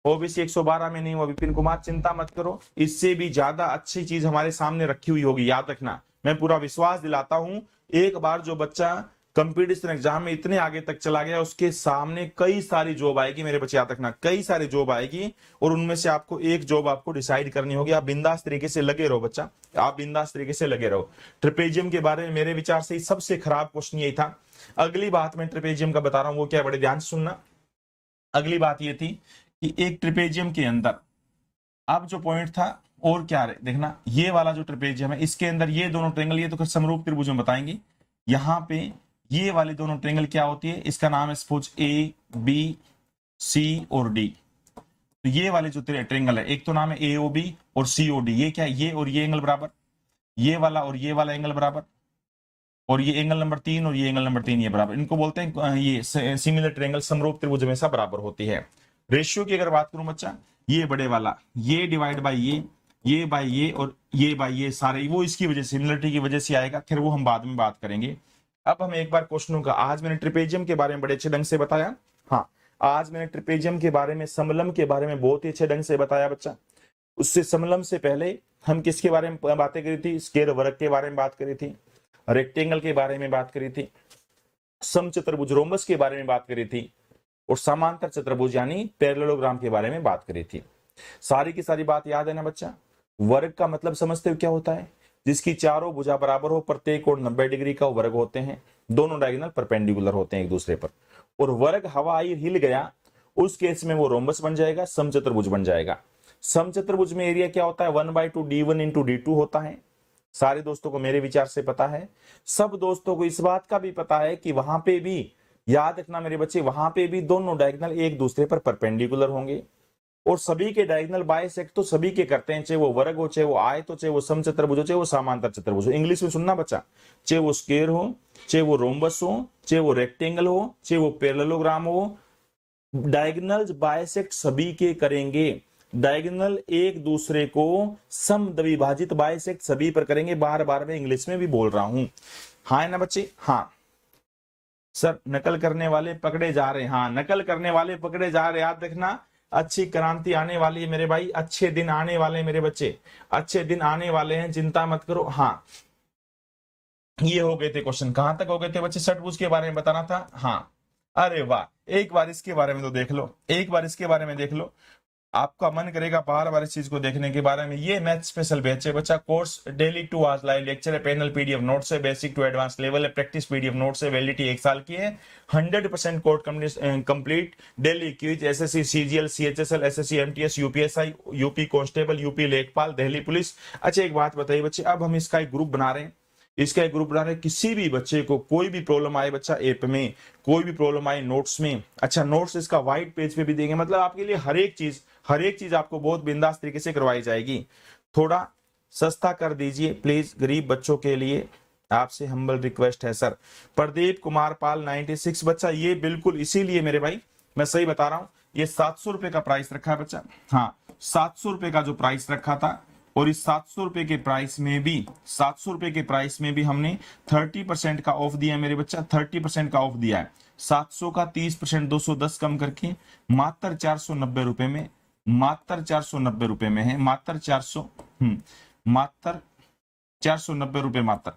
ओबीसी 112 में नहीं हुआ विपिन कुमार, चिंता मत करो, इससे भी ज्यादा अच्छी चीज हमारे सामने रखी हुई होगी, याद रखना। मैं पूरा विश्वास दिलाता हूं, एक बार जो बच्चा कंपटीशन एग्जाम में इतने आगे तक चला गया, उसके सामने कई सारी जॉब आएगी मेरे बच्चे, याद रखना, कई सारी जॉब आएगी और उनमें से आपको एक जॉब आपको डिसाइड करनी होगी। आप बिंदास तरीके से लगे रहो बच्चा, आप बिंदास तरीके से लगे रहो। ट्रेपेजियम के बारे में मेरे विचार से सबसे खराब क्वेश्चन यही था। अगली बात मैं ट्रेपेजियम का बता रहा हूं, वो क्या, बड़े ध्यान से सुनना। अगली बात ये थी कि एक ट्रेपेजियम के अंदर अब जो पॉइंट था और क्या है, देखना ये वाला जो ट्रेपेजियम है, इसके अंदर ये दोनों ट्रेंगल, ये तो समरूप त्रिभुज में बताएंगे। यहां पे ये वाली दोनों ट्रेंगल क्या होती है, इसका नाम है सपोज ए बी सी और डी। तो ये वाले जो ट्रेंगल है, एक तो नाम है एओबी और सीओडी, ये क्या है, ये और ये एंगल बराबर, ये वाला और ये वाला एंगल बराबर, और ये एंगल नंबर 3 और ये एंगल नंबर 3 ये बराबर। इनको बोलते हैं ये सिमिलर ट्रेंगल, समरूप त्रिभुज हमेशा बराबर होती है। रेशियो की अगर बात करूं बच्चा, ये बड़े वाला, ये डिवाइड बाय ये बाय ये और ये बाय ये, सारे वो इसकी वजह से, सिमिलरिटी की वजह से आएगा, फिर वो हम बाद में बात करेंगे। अब हम एक बार क्वेश्चनों का, आज मैंने ट्रेपेजियम के बारे में बड़े अच्छे ढंग से बताया। हाँ, आज मैंने ट्रेपेजियम के बारे में, समलम के बारे में बहुत ही अच्छे ढंग से बताया बच्चा। उससे समलम से पहले हम किसके बारे में बातें करी थी, स्क्वायर वर्ग के बारे में बात करी थी, रेक्टेंगल के बारे में बात करी थी, समचतुर्भुज रोम्बस के बारे में बात करी थी, और समांतर चतुर्भुज यानी पैरेललोग्राम के बारे में बात करी थी। सारी की सारी बात याद है ना बच्चा। वर्ग का मतलब समझते हो क्या होता है? जिसकी चारों भुजा बराबर हो, प्रत्येक कोण 90 डिग्री का वर्ग होते हैं, दोनों डायगोनल परपेंडिकुलर होते हैं एक दूसरे पर, और वर्ग हवा आई हिल गया, उस केस में वो रोम्बस बन जाएगा, समचतुर्भुज बन जाएगा। समचतुर्भुज में एरिया क्या होता है? 1/2 d1 इंटू d2 होता है। सारे दोस्तों को मेरे विचार से पता है। सब दोस्तों को इस बात का भी पता है कि वहां पे भी याद रखना मेरे बच्चे, वहां पे भी दोनों डायगोनल एक दूसरे पर परपेंडिकुलर होंगे, और सभी के डायगोनल बाइसेक्ट तो सभी के करते हैं, चाहे वो वर्ग हो, चाहे वो आयत हो, चाहे वो समचतुर्भुज हो, चाहे वो समांतर चतुर्भुज हो। इंग्लिश में सुनना बच्चा, चाहे वो स्क्वायर हो, चाहे वो रोम्बस हो, चाहे वो रेक्टेंगल हो, चाहे वो पैरेललोग्राम हो, डायगोनल्स बाइसेक्ट सभी के करेंगे। डायगोनल एक दूसरे को समद्विभाजित बाइसेक्ट सभी पर करेंगे। बार बार मैं इंग्लिश में भी बोल रहा हूं। हाँ है ना बच्चे? हाँ सर, नकल करने वाले पकड़े जा रहे हैं। हाँ, नकल करने वाले पकड़े जा रहे हैं। याद रखना, अच्छी क्रांति आने वाली है मेरे भाई, अच्छे दिन आने वाले हैं मेरे बच्चे, अच्छे दिन आने वाले हैं, चिंता मत करो। हाँ, ये हो गए थे क्वेश्चन। कहां तक हो गए थे बच्चे? षटभुज के बारे में बताना था। हाँ, अरे वाह, एक बार इसके बारे में तो देख लो, एक बार इसके बारे में देख लो, आपका मन करेगा बार बार इस चीज को देखने के बारे में। ये मैथ स्पेशल बैच है बच्चा, course daily 2 hours live lecture है, पैनल पीडीएफ नोट्स है, बेसिक टू एडवांस लेवल है, प्रैक्टिस पीडीएफ नोट्स है, वैलिडिटी 1 साल की है, 100% code complete, daily quiz, SSC CGL CHSL SSC MTS UPSI UP constable UP लेखपाल दिल्ली पुलिस। अच्छा एक बात बताइए बच्चे, अब हम इसका एक ग्रुप बना रहे हैं, इसका एक ग्रुप बना रहे हैं। किसी भी बच्चे को कोई भी प्रॉब्लम आए बच्चा ऐप में, कोई भी प्रॉब्लम आए नोट्स में, अच्छा नोट्स इसका व्हाइट पेज पे भी देंगे, मतलब आपके लिए हर एक चीज आपको बहुत बिंदास तरीके से करवाई जाएगी। थोड़ा सस्ता कर दीजिए प्लीज, गरीब बच्चों के लिए आपसे हम्बल रिक्वेस्ट है सर। प्रदीप कुमार पाल 96 बच्चा, ये बिल्कुल इसीलिए मेरे भाई मैं सही बता रहा हूं, ये 700 रुपए का प्राइस रखा है बच्चा। हाँ, 700 रुपए का जो प्राइस रखा था, और इस 700 रुपए के प्राइस में भी, 700 रुपए के प्राइस में भी हमने 30% का ऑफ दिया है मेरे बच्चा, 30% का ऑफ दिया है। 700 का 30% 210 कम करके मात्र 490 रुपए में, मात्र 490 रुपए में है, मात्र 490 रुपए, मात्र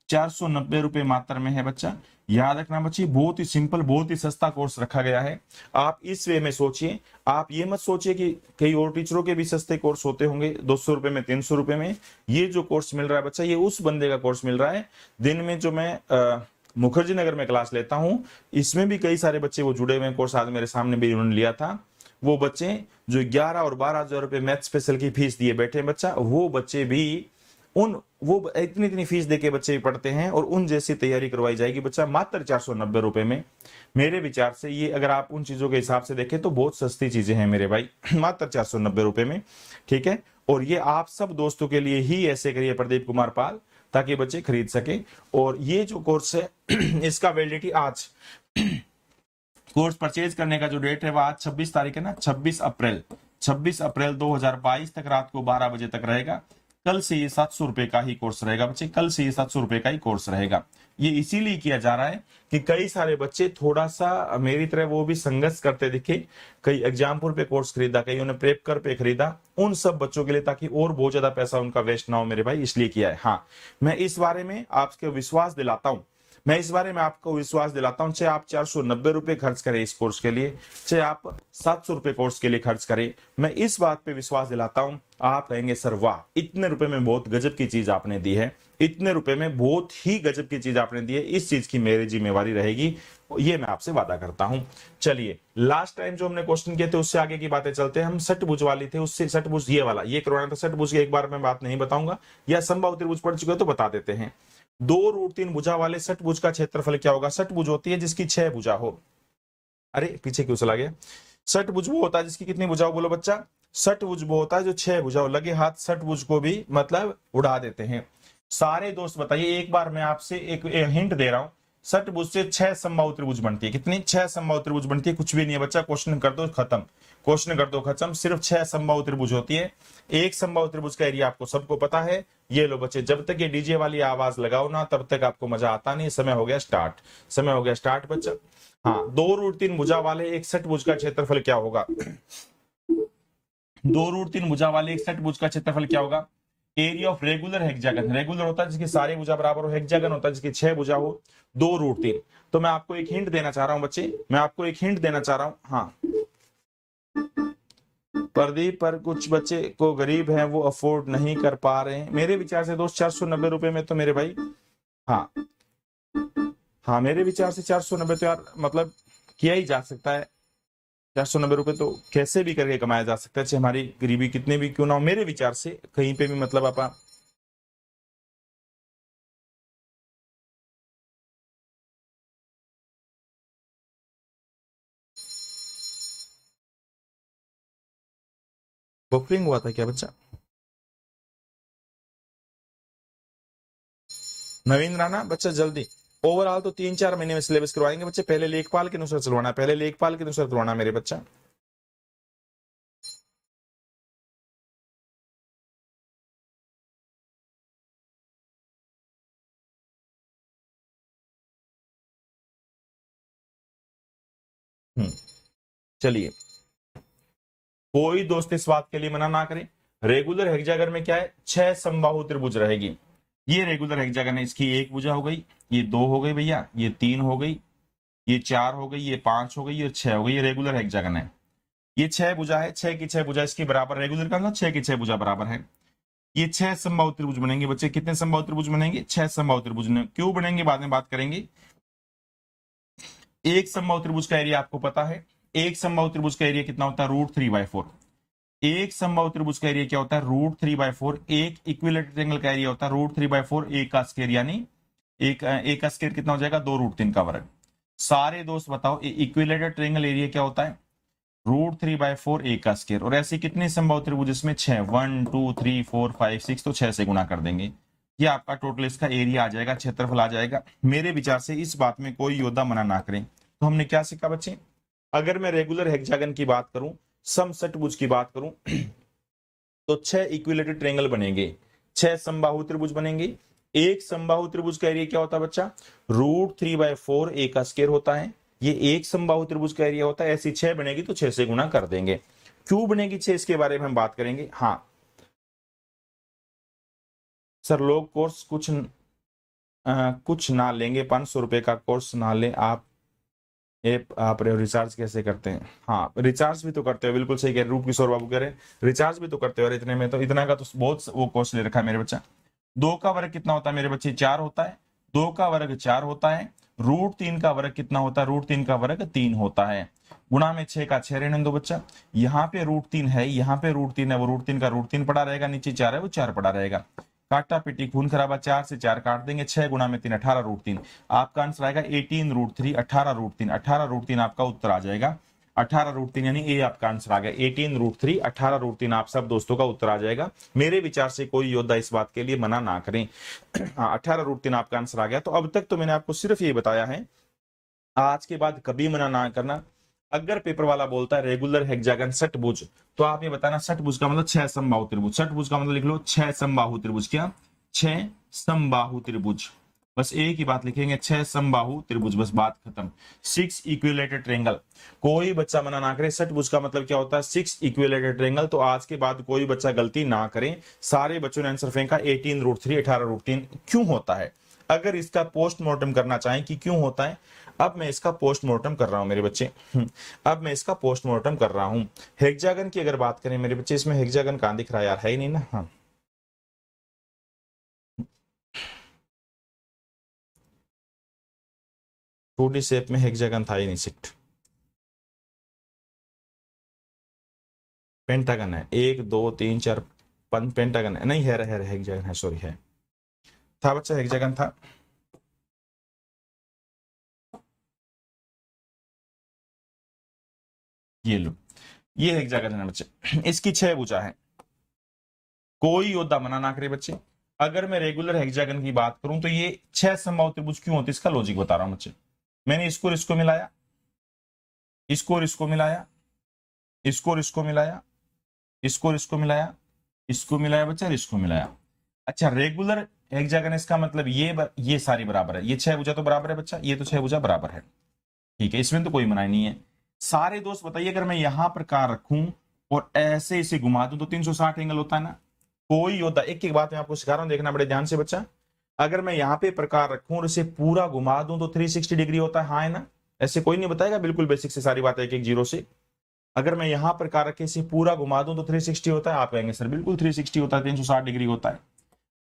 490 रुपए मात्र में है बच्चा। याद रखना बच्चे, बहुत ही सिंपल, बहुत ही सस्ता कोर्स रखा गया है। आप इस वे में सोचिए, आप ये मत सोचिए कि कई और टीचरों के भी सस्ते कोर्स होते होंगे 200 रुपए में, 300 रुपए में। ये जो कोर्स मिल रहा है बच्चा, ये उस बंदे का कोर्स मिल रहा है। दिन में जो मैं मुखर्जी नगर में क्लास लेता हूँ, इसमें भी कई सारे बच्चे वो जुड़े हुए हैं कोर्स, आज मेरे सामने भी उन्होंने लिया था। वो बच्चे जो 11 और 12 हजार रुपए मैथ स्पेशल की फीस दिए बैठे हैं बच्चा, वो बच्चे भी वो इतनी फीस देके बच्चे भी पढ़ते हैं, और उन जैसी तैयारी करवाई जाएगी बच्चा मात्र 490 रुपए में। मेरे विचार से ये, अगर आप उन चीजों के हिसाब से देखें तो बहुत सस्ती चीजें हैं मेरे भाई, मात्र 490 रुपए में। ठीक है, और ये आप सब दोस्तों के लिए ही ऐसे करिए प्रदीप कुमार पाल, ताकि बच्चे खरीद सके। और ये जो कोर्स है इसका वैलिडिटी आज कोर्स परचेज करने का जो डेट है वो आज 26 तारीख है ना, 26 अप्रैल 2022 तक रात को 12 बजे तक रहेगा। कल से ये 700 रुपए का ही कोर्स रहेगा बच्चे, कल से ये 700 रुपए का ही कोर्स रहेगा। ये इसीलिए किया जा रहा है कि कई सारे बच्चे थोड़ा सा मेरी तरह वो भी संघर्ष करते दिखे, कई एग्जामपुर पे कोर्स खरीदा, कई उन्हें प्रेप कर पे खरीदा, उन सब बच्चों के लिए, ताकि और बहुत ज्यादा पैसा उनका वेस्ट ना हो मेरे भाई, इसलिए किया है। हाँ, मैं इस बारे में आपको विश्वास दिलाता हूँ, चाहे आप 490 रुपए खर्च करें इस कोर्स के लिए, चाहे आप 700 रुपए कोर्स के लिए खर्च करें, मैं इस बात पे विश्वास दिलाता हूं, आप कहेंगे सर वाह, इतने रुपए में बहुत गजब की चीज आपने दी है, इतने रुपए में बहुत ही गजब की चीज आपने दी है, इस चीज की मेरी जिम्मेवारी रहेगी, ये मैं आपसे वादा करता हूं। चलिए, लास्ट टाइम जो हमने क्वेश्चन किए थे उससे आगे की बातें चलते हैं। हम षटभुज वाली थे, उससे षटभुज ये वाला ये करवाना था। षटभुज की एक बार मैं बात नहीं बताऊंगा, या समबाहु त्रिभुज पढ़ चुके हो तो बता देते हैं। 2√3 भुजा वाले षटभुज का क्षेत्रफल क्या होगा? षटभुज होती है जिसकी 6 भुजा हो। अरे पीछे क्यों चला गया? षटभुज वो होता है जिसकी कितनी भुजा हो, बोलो बच्चा। षटभुज वो होता है जो 6 भुजा हो। लगे हाथ षटभुज को भी मतलब उड़ा देते हैं। सारे दोस्त बताइए, एक बार मैं आपसे एक हिंट दे रहा हूं, षटभुज से 6 समबाहु त्रिभुज बनती है। कितनी? 6 समबाहु त्रिभुज बनती है। कुछ भी नहीं है बच्चा, क्वेश्चन कर दो खत्म, क्वेश्चन कर दो खत्म। सिर्फ 6 समबाहु त्रिभुज होती है। एक समबाहु त्रिभुज का एरिया आपको सबको पता है। ये लो बच्चे, जब तक ये डीजे वाली आवाज लगाओ ना तब तक आपको मजा आता नहीं। समय हो गया स्टार्ट, समय हो गया स्टार्ट बच्चा। हाँ, 2√3 भुजा वाले एक षटभुज का क्षेत्रफल क्या होगा? 2√3 भुजा वाले एक षटभुज का क्षेत्रफल क्या होगा? Area of regular hexagon, regular होता है जिसकी सारी भुजा बराबर हो, हेक्सागन होता है जिसकी 6 भुजा हो, 2√3। तो मैं आपको एक हिंट देना चाह रहा हूं बच्चे, मैं आपको एक हिंट देना चाह रहा हूं। हाँ, प्रदीप, पर कुछ बच्चे को गरीब हैं वो अफोर्ड नहीं कर पा रहे हैं। मेरे विचार से दोस्त 490 रुपए में तो मेरे भाई, हाँ हाँ, मेरे विचार से 490 तो यार मतलब किया ही जा सकता है। 490 रुपए तो कैसे भी करके कमाया जा सकता है, चाहे हमारी गरीबी कितने भी क्यों ना हो, मेरे विचार से कहीं पे भी मतलब आप बफरिंग हुआ था क्या बच्चा? नवीन राणा, बच्चा जल्दी, ओवरऑल तो 3-4 महीने में सिलेबस करवाएंगे बच्चे, पहले लेखपाल के अनुसार चलवाना, पहले लेखपाल के अनुसार चलवाना मेरे बच्चा। चलिए, कोई दोस्त इस बात के लिए मना ना करे, रेगुलर हेक्सागन में क्या है, 6 समबाहु त्रिभुज रहेगी। ये रेगुलर हेक्सागन है, इसकी 1 भुजा हो गई, ये 2 हो गई भैया, ये 3 हो गई, ये 4 हो गई, ये 5 हो गई, ये 6 हो गई। ये रेगुलर हेक्सागन है, ये 6 भुजा है, 6 की 6 भुजा इसकी बराबर, रेगुलर का मतलब 6 की 6 भुजा बराबर है। ये 6 समबाहु त्रिभुज बनेंगे बच्चे। कितने समबाहु त्रिभुज बनेंगे? 6 समबाहु त्रिभुज। क्यों बनेंगे बाद में बात करेंगे। एक समबाहु त्रिभुज का एरिया आपको पता है, एक समबाहु त्रिभुज का एरिया कितना होता है, √3/4। एक समबाहु त्रिभुज का एरिया क्या होता है, √3/4। एक इक्विलेटरल ट्रायंगल का एरिया होता है √3/4, एक का स्क्वायर, यानी एक का स्क्वायर कितना हो जाएगा, 2√3 का वर्ग। सारे दोस्त बताओ इक्विलेटरल ट्रायंगल एरिया क्या होता है, √3/4 एक का स्क्वायर। और ऐसे कितने समबाहु त्रिभुज इसमें, 6, 1 2 3 4 5 6, तो 6 से गुणा कर देंगे, ये आपका टोटल इसका एरिया आ जाएगा, क्षेत्रफल आ जाएगा। मेरे विचार से इस बात में कोई योद्धा मना ना करें। तो हमने क्या सीखा बच्चे, अगर मैं रेगुलर हेक्सागन की बात करूं, समषटभुज की बात करूं, तो 6 इक्विलेटरल ट्रायंगल बनेंगे, 6 समबाहु त्रिभुज बनेंगे। एक समबाहु त्रिभुज का एरिया क्या होता है बच्चा, √3/4 एक का स्क्वायर होता है। ये एक समबाहु त्रिभुज का एरिया होता है। ऐसी 6 बनेगी तो 6 से गुणा कर देंगे। क्यों बनेगी 6, इसके बारे में हम बात करेंगे। हाँ सर, लोग कोर्स कुछ ना लेंगे, 500 रुपए का कोर्स ना ले आप। आप रिचार्ज कैसे करते हैं? हाँ, रिचार्ज भी तो करते हो, बिल्कुल सही कह रहे, रूप किशोर बाबू कह रहे रिचार्ज भी तो करते हो। इतने में तो, इतना का तो बहुत वो कोर्स ले रखा है मेरे बच्चा। 2 का वर्ग कितना होता है मेरे बच्चे, 4 होता है। 2 का वर्ग 4 होता है। √3 का वर्ग कितना होता है, √3 का वर्ग 3 होता है। गुणा में 6 का 6 रहने दो बच्चा। यहाँ पे √3 है, यहाँ पे √3 है, वो √3 का √3 पड़ा रहेगा, नीचे 4 है वो 4 पड़ा रहेगा। काटा पिटी खून खराबा, 4 से 4 काट देंगे, 6 गुणा में 3 18√3। आपका आंसर आएगा 18√3, 18√3, 18√3 आपका उत्तर आ जाएगा। 18√3 यानी ये आपका आंसर आ गया, 18√3, 18√3 आप सब दोस्तों का उत्तर आ जाएगा। मेरे विचार से कोई योद्धा इस बात के लिए मना ना करें। हाँ, 18√3 आपका आंसर आ गया। तो अब तक तो मैंने आपको सिर्फ ये बताया है, आज के बाद कभी मना ना करना। अगर पेपर वाला बोलता है रेगुलर हेक्सागन षटभुज, तो आप ये बताना षटभुज का मतलब 6 समबाहु त्रिभुज। षटभुज का मतलब लिख लो 6 समबाहु त्रिभुज। क्या? 6 समबाहु त्रिभुज। बस एक ही बात लिखेंगे, 6 समबाहु त्रिभुज, बस बात खत्म। 6 इक्विलेटरल ट्रायंगल। कोई बच्चा मना ना करे, षटभुज का मतलब क्या होता है, 6 इक्विलेटरल ट्रायंगल। तो आज के बाद कोई बच्चा गलती ना करे। सारे बच्चों ने आंसर फेंका 18√3, 18√3 क्यों होता है। अगर इसका पोस्टमार्टम करना चाहें कि क्यों होता है, अब मैं इसका पोस्टमार्टम कर रहा हूं मेरे बच्चे। अब मैं इसका पोस्टमार्टम कर रहा हूं। हेक्सागन की अगर बात करें मेरे बच्चे, इसमें हेक्सागन कहां दिख रहा है यार, है ही नहीं ना। हाँ, छोटी शेप में हेक्सागन था ही नहीं, शिफ्ट। पेंटागन है, 1 2 3 4 5 पेंटागन है, नहीं है हेक्सागन है, सॉरी है, था बच्चा, हेक्सागन था। ये लो, ये हेक्सागन है बच्चे, इसकी 6 भुजा है। कोई योद्धा मना ना करे बच्चे। अगर मैं रेगुलर हेक्सागन की बात करूं तो ये 6 समबाहु त्रिभुज क्यों होती है, इसका लॉजिक बता रहा हूं बच्चे। मैंने इसको और इसको मिलाया, इसको और इसको मिलाया, इसको और इसको मिलाया, इसको और इसको मिलाया, इसको मिलाया बच्चा, और इसको मिलाया। अच्छा, रेगुलर हेक्सागन इसका मतलब ये सारी बराबर है, ये 6 भुजा तो बराबर है बच्चा, ये तो 6 भुजा बराबर है। ठीक है, इसमें तो कोई मनाही नहीं है। सारे दोस्त बताइए, अगर मैं यहां पर कार रखूं और ऐसे इसे घुमा दूं तो 360 एंगल होता है ना। कोई योद्धा, एक एक बात मैं आपको सिखा रहा हूं, देखना बड़े ध्यान से बच्चा। अगर मैं यहाँ पे प्रकार रखूं और इसे पूरा घुमा दूं तो 360 डिग्री होता है, हाँ है ना? ऐसे कोई नहीं बताएगा, बिल्कुल बेसिक से सारी बातें एक एक जीरो से। अगर मैं यहाँ प्रकार रखे इसे पूरा घुमा दूं तो 360 होता है, आप कहेंगे सर बिल्कुल 360 होता है, 360 डिग्री होता है।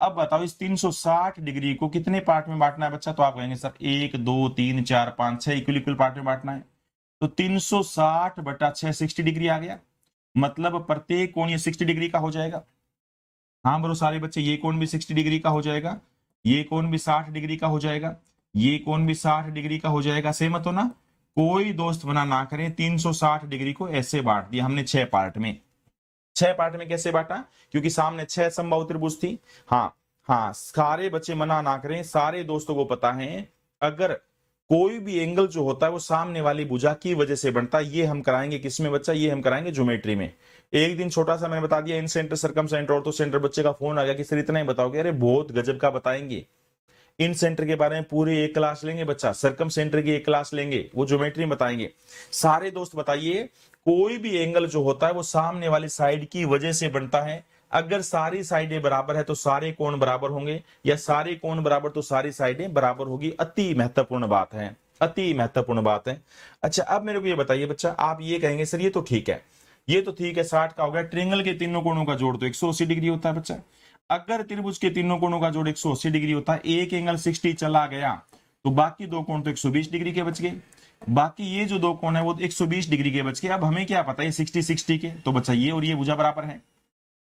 अब बताओ इस 360 डिग्री को कितने पार्ट में बांटना है बच्चा? तो आप कहेंगे सर 1 2 3 4 5 6 इक्वल इक्वल पार्ट में बांटना है। तो 360 बटा 6 60 डिग्री आ गया, मतलब प्रत्येक कोण ये 60 डिग्री का हो जाएगा। हाँ बोलो सारे बच्चे, ये कोण भी 60 डिग्री का हो जाएगा, ये कोण भी 60 डिग्री का हो जाएगा, ये कोण भी 60 डिग्री का हो जाएगा। सहमत हो ना? कोई दोस्त मना ना करें, 360 डिग्री को ऐसे बांट दिया हमने 6 पार्ट में। 6 पार्ट में कैसे बांटा? क्योंकि सामने 6 समबाहु त्रिभुज थी। हाँ हाँ, सारे बच्चे मना ना करें, सारे दोस्तों को पता है अगर कोई भी एंगल जो होता है वो सामने वाली भुजा की वजह से बनता है। ये हम कराएंगे किसमें बच्चा? ये हम कराएंगे ज्योमेट्री में। एक दिन छोटा सा मैंने बता दिया इन सेंटर सरकम सेंटर और तो सेंटर, बच्चे का फोन आ गया कि सर इतना ही बताओगे? अरे बहुत गजब का बताएंगे। इन सेंटर के बारे में पूरी एक क्लास लेंगे बच्चा, सरकम सेंटर की एक क्लास लेंगे, वो ज्योमेट्री में बताएंगे। सारे दोस्त बताइए, कोई भी एंगल जो होता है वो सामने वाली साइड की वजह से बनता है। अगर सारी साइडें बराबर है तो सारे कोण बराबर होंगे, या सारे कोण बराबर तो सारी साइडें बराबर होगी। अति महत्वपूर्ण बात है, अति महत्वपूर्ण बात है। अच्छा अब मेरे को ये बताइए बच्चा, आप ये कहेंगे सर ये तो ठीक है, ये तो ठीक है 60 का हो गया, ट्रेंगल के तीनों कोणों का जोड़ तो 180 डिग्री होता है बच्चा। अगर त्रिभुज के तीनों कोणों का जोड़ 180 डिग्री होता है, एक एंगल 60 चला गया तो बाकी दो कोण तो 120 डिग्री के बच गए। बाकी ये जो दो कोण है वो 120 डिग्री के बच गए। अब हमें क्या पता है 60 60 के, तो बच्चा ये और ये भुजा बराबर है।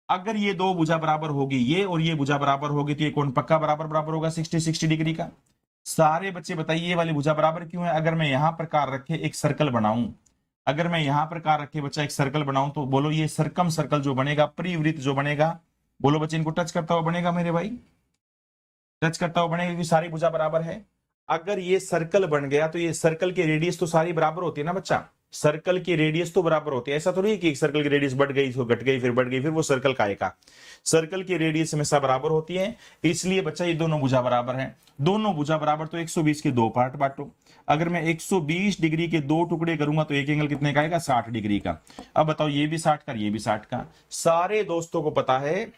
अगर ये दो भुजा बराबर होगी, ये और ये भुजा बराबर होगी, तो ये कोण पक्का बराबर बराबर होगा 60 60 डिग्री का। सारे बच्चे बताइए ये वाली भुजा बराबर क्यों है? अगर मैं यहां प्रकार रखे एक सर्कल बनाऊं, अगर मैं यहां प्रकार रखे बच्चा एक सर्कल बनाऊं, तो बोलो ये सरकम सर्कल जो बनेगा, परिवृत्त जो बनेगा, बोलो बच्चे इनको टच करता हुआ बनेगा मेरे भाई, टच करता हुआ बनेगा क्योंकि सारी भुजा बराबर है। अगर ये सर्कल बन गया तो ये सर्कल की रेडियस तो सारी बराबर होती है ना बच्चा, सर्कल की रेडियस तो बराबर होती है। ऐसा तो नहीं कि एक सर्कल की रेडियस बढ़ गई तो घट गई फिर बढ़ गई फिर वो सर्कल का आएगा। सर्कल की रेडियस हमेशा बराबर होती है, इसलिए बच्चा ये दोनों भुजा बराबर है। दोनों भुजा बराबर तो 120 के दो पार्ट बांटो। अगर मैं 120 डिग्री के दो टुकड़े करूंगा तो एक एंगल कितने का आएगा? 60 डिग्री का। अब बताओ ये भी 60 का, ये भी 60 का। सारे दोस्तों को पता है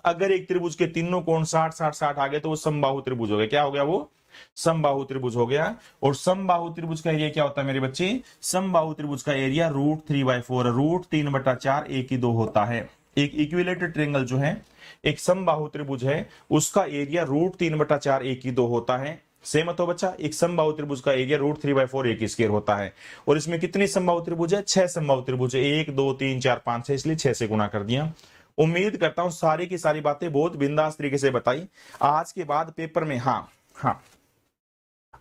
अगर एक त्रिभुज के तीनों कोण 60 60 60 आ गए तो वो समबाहु त्रिभुज हो गया। क्या हो गया वो? समबाहु त्रिभुज हो गया। और समबाहु त्रिभुज का एरिया क्या होता है मेरे बच्चे? समबाहु त्रिभुज का एरिया √3/4, √3/4 1 की 2 होता है। एक इक्विलेटरल ट्रायंगल जो है, एक समबाहु त्रिभुज है, उसका एरिया √3/4 1 की 2 होता है। सेम तो बच्चा, एक समबाहु त्रिभुज का एरिया √3/4 1 स्क्वायर होता है। और इसमें कितनी समबाहु त्रिभुज है? 6 समबाहु त्रिभुज है, 1 2 3 4 5 6, इसलिए 6 से गुणा कर दिया। उम्मीद करता हूं सारी की सारी बातें बहुत बिंदास तरीके से बताई। आज के बाद पेपर में, हाँ हाँ,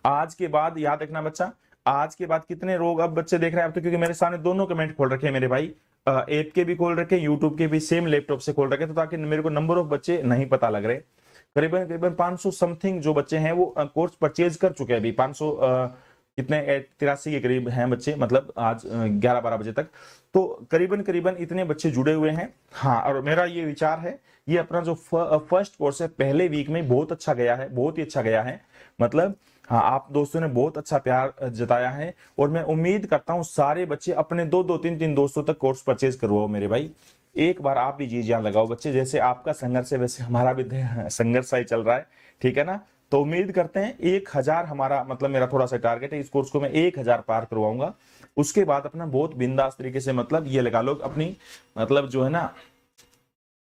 आज के बाद याद रखना बच्चा, आज के बाद कितने रोग अब बच्चे देख रहे हैं? अब तो क्योंकि मेरे सामने दोनों कमेंट खोल रखे हैं मेरे भाई, ऐप के भी खोल रखे, यूट्यूब के भी सेम लैपटॉप से खोल रखे, तो ताकि मेरे को नंबर ऑफ बच्चे नहीं पता लग रहे। करीबन करीबन 500 समथिंग जो बच्चे हैं वो कोर्स परचेज कर चुके हैं अभी। 500 कितने 83 के करीब हैं बच्चे, मतलब आज 11-12 बजे तक। तो करीबन करीबन इतने बच्चे जुड़े हुए हैं। हाँ, और मेरा ये विचार है, ये अपना जो फर्स्ट कोर्स है पहले वीक में बहुत अच्छा गया है, बहुत ही अच्छा गया है। मतलब हाँ, आप दोस्तों ने बहुत अच्छा प्यार जताया है, और मैं उम्मीद करता हूँ सारे बच्चे अपने 2-2 3-3 दोस्तों तक कोर्स परचेज करवाओ मेरे भाई। एक बार आप भी जी जान लगाओ बच्चे, जैसे आपका संघर्ष है वैसे हमारा भी संघर्ष ही चल रहा है, ठीक है ना? तो उम्मीद करते हैं 1000 हमारा, मतलब मेरा थोड़ा सा टारगेट है, इस कोर्स को मैं 1000 पार करवाऊंगा। उसके बाद अपना बहुत बिंदास तरीके से, मतलब ये लगा लो अपनी, मतलब जो है ना,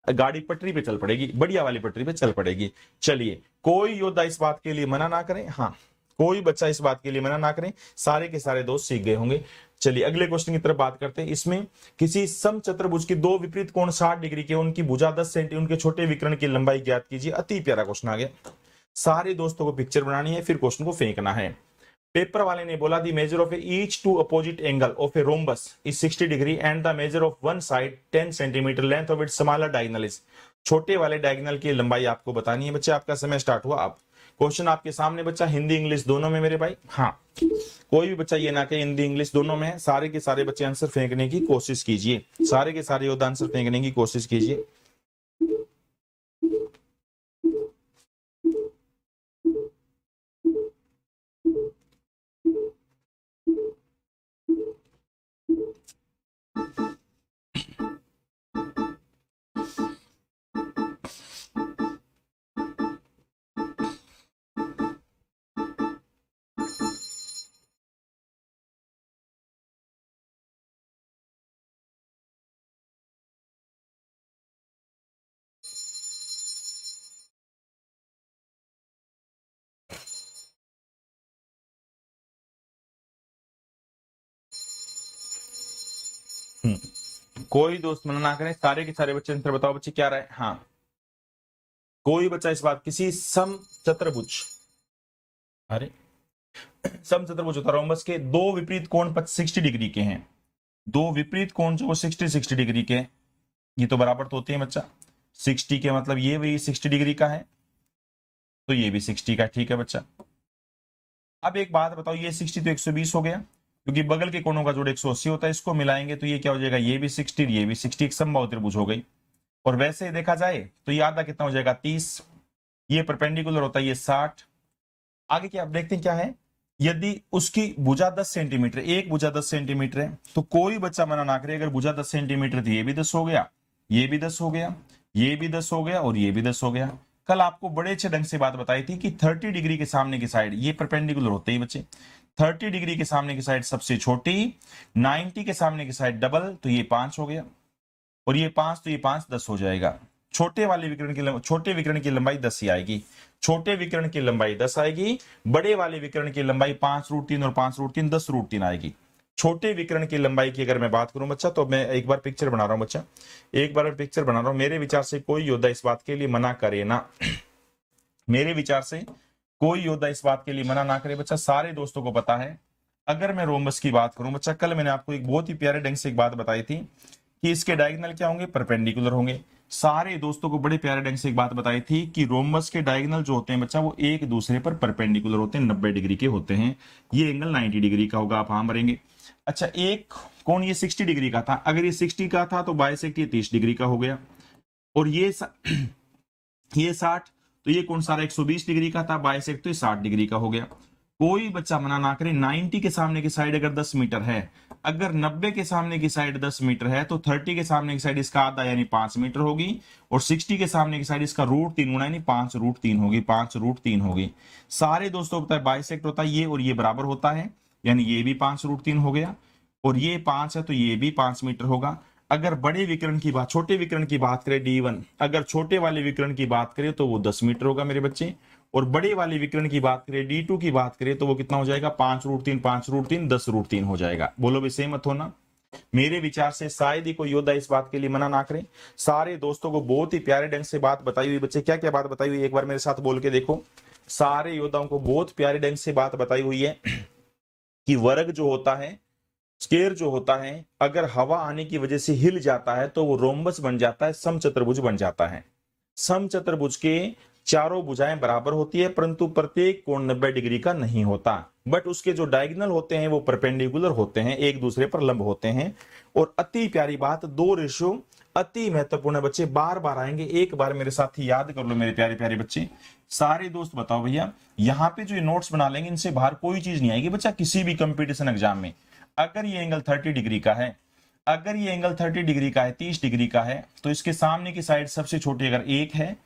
गाड़ी पटरी पे चल पड़ेगी, बढ़िया वाली पटरी पे चल पड़ेगी। चलिए, कोई योद्धा इस बात के लिए मना ना करें, हाँ कोई बच्चा इस बात के लिए मना ना करें, सारे के सारे दोस्त सीख गए होंगे। चलिए अगले क्वेश्चन की तरफ बात करते हैं। इसमें किसी समचतुर्भुज की दो विपरीत कोण 60 डिग्री के, उनकी भुजा 10 सेंटीमीटर, उनके छोटे विकर्ण की लंबाई ज्ञात कीजिए। अति प्यारा क्वेश्चन आ गया। सारे दोस्तों को पिक्चर बनानी है, फिर क्वेश्चन को फेंकना है। पेपर वाले ने बोला the measure of each two opposite angle of a rhombus is 60 degree and the measure of one side 10 centimetre, length of it smaller diagonal is. छोटे वाले डायगोनल की लंबाई आपको बतानी है बच्चे। आपका समय स्टार्ट हुआ अब। क्वेश्चन आपके सामने बच्चा, हिंदी इंग्लिश दोनों में मेरे भाई। हाँ, कोई भी बच्चा ये ना कहे हिंदी इंग्लिश दोनों में है। सारे के सारे बच्चे आंसर फेंकने की कोशिश कीजिए, सारे के सारे योद्धा आंसर फेंकने की कोशिश कीजिए। कोई दोस्त मना ना करें, सारे के सारे बच्चे आंसर बताओ बच्चे क्या रहा है। हाँ, कोई बच्चा इस बात, किसी सम चतुर्भुज, अरे सम चतुर्भुज होता है रोमबस के दो विपरीत कोण 60 डिग्री के हैं, दो विपरीत कोण जो 60 डिग्री के, ये तो बराबर तो होते हैं बच्चा। 60 के मतलब ये भी 60 डिग्री का है, तो ये भी 60 का, ठीक है बच्चा। अब एक बात बताओ, ये 60 तो 120 हो गया, क्योंकि बगल के कोणों का जोड़ 180 होता है, इसको मिलाएंगे तो ये क्या हो जाएगा, ये भी 60 ये भी 60, एक समबाहु त्रिभुज हो गई। और वैसे ही देखा जाए तो ये आधा कितना हो जाएगा 30, ये परपेंडिकुलर होता है ये 60। आगे क्या आप देखते हैं क्या है, यदि उसकी भुजा 10 सेंटीमीटर, एक भुजा 10 सेंटीमीटर है, तो कोई बच्चा मना ना करे, अगर भुजा 10 सेंटीमीटर थी, ये भी 10 हो गया, ये भी 10 हो गया, ये भी 10 हो गया और ये भी 10 हो गया। कल आपको बड़े अच्छे ढंग से बात बताई थी कि 30 डिग्री के सामने की साइड, ये परपेंडिकुलर होते ही बच्चे, 30 डिग्री के सामने की साइड सबसे छोटी, 90 के सामने की साइड डबल, तो ये 5 हो गया, और ये 5 तो ये 5 10 हो जाएगा। छोटे वाले विकर्ण की छोटे विकर्ण की लंबाई 10 ही आएगी, छोटे विकर्ण की लंबाई 10 आएगी, बड़े वाले विकर्ण की लंबाई 5√3 और 5√3 10√3 आएगी। छोटे विकर्ण की लंबाई की अगर मैं बात करूं बच्चा, तो मैं एक बार पिक्चर बना रहा हूं बच्चा, एक बार पिक्चर बना रहा हूं। मेरे विचार से कोई योद्धा इस बात के लिए मना करे ना, मेरे विचार से कोई योद्धा इस बात के लिए मना ना करे बच्चा, सारे दोस्तों को पता है। अगर मैं रोमबस की बात करूं बच्चा, कल मैंने आपको एक बहुत ही प्यारे ढंग से एक बात बताई थी कि इसके डायगोनल क्या होंगे, परपेंडिकुलर होंगे। सारे दोस्तों को बड़े प्यारे ढंग से एक बात बताई थी कि रोमबस के डायगोनल जो होते हैं बच्चा, वो एक दूसरे पर परपेंडिकुलर होते हैं, 90 डिग्री के होते हैं। ये एंगल 90 डिग्री का होगा, आप हाँ भरेंगे। अच्छा, एक कोण ये 60 डिग्री का था, अगर ये 60 का था तो बाइसेक्ट ये 30 डिग्री का हो गया, और ये 60, तो ये कोण सारा 120 डिग्री का था, बाइसेक्ट तो ये 60 डिग्री का हो गया। कोई बच्चा मना ना करे, 90 के सामने की साइड अगर 10 मीटर है, अगर 90 के सामने की साइड 10 मीटर है, तो 30 के सामने की साइड इसका आधा यानी 5 मीटर होगी, और 60 के सामने की साइड इसका √3 गुना यानी 5√3 होगी, 5√3 होगी। सारे दोस्तों पता है बाइसेक्ट होता है ये और ये बराबर होता है, यानी ये भी 5√3 हो गया, और ये 5 है तो ये भी 5 मीटर होगा। अगर बड़े विकर्ण की बात, छोटे विकर्ण की बात करें D1, अगर छोटे वाले विकर्ण की बात करें तो वो 10 मीटर होगा मेरे बच्चे, और बड़े वाले विकर्ण की बात करें D2 की बात करें तो वो कितना हो जाएगा, 5√3 5√3 10√3 हो जाएगा। बोलो भी सहमत हो ना। मेरे विचार से शायद ही कोई योद्धा इस बात के लिए मना ना करे। सारे दोस्तों को बहुत ही प्यारे ढंग से बात बताई हुई बच्चे, क्या क्या बात बताई हुई एक बार मेरे साथ बोल के देखो। सारे योद्धाओं को बहुत प्यारे ढंग से बात बताई हुई है कि वर्ग जो होता है, स्केयर जो होता है, अगर हवा आने की वजह से हिल जाता है तो वो रोम्बस बन जाता है, समचतुर्भुज बन जाता है। समचतुर्भुज के चारों भुजाएं बराबर होती है, परंतु प्रत्येक कोण 90 डिग्री का नहीं होता, बट उसके जो डायगोनल होते हैं वो परपेंडिकुलर होते हैं, एक दूसरे पर लंब होते हैं। और अति प्यारी बात, 2 रेशियो अति महत्वपूर्ण है बच्चे, बार बार आएंगे, एक बार मेरे साथ ही याद कर लो मेरे प्यारे प्यारे बच्चे। सारे दोस्त बताओ भैया, यहाँ पे जो ये नोट्स बना लेंगे, इनसे बाहर कोई चीज नहीं आएगी बच्चा किसी भी कंपटीशन एग्जाम में। अगर ये एंगल 30 डिग्री का है, अगर ये एंगल 30 डिग्री का है, 30 डिग्री का है, तो इसके सामने की साइड सबसे छोटी अगर 1 है,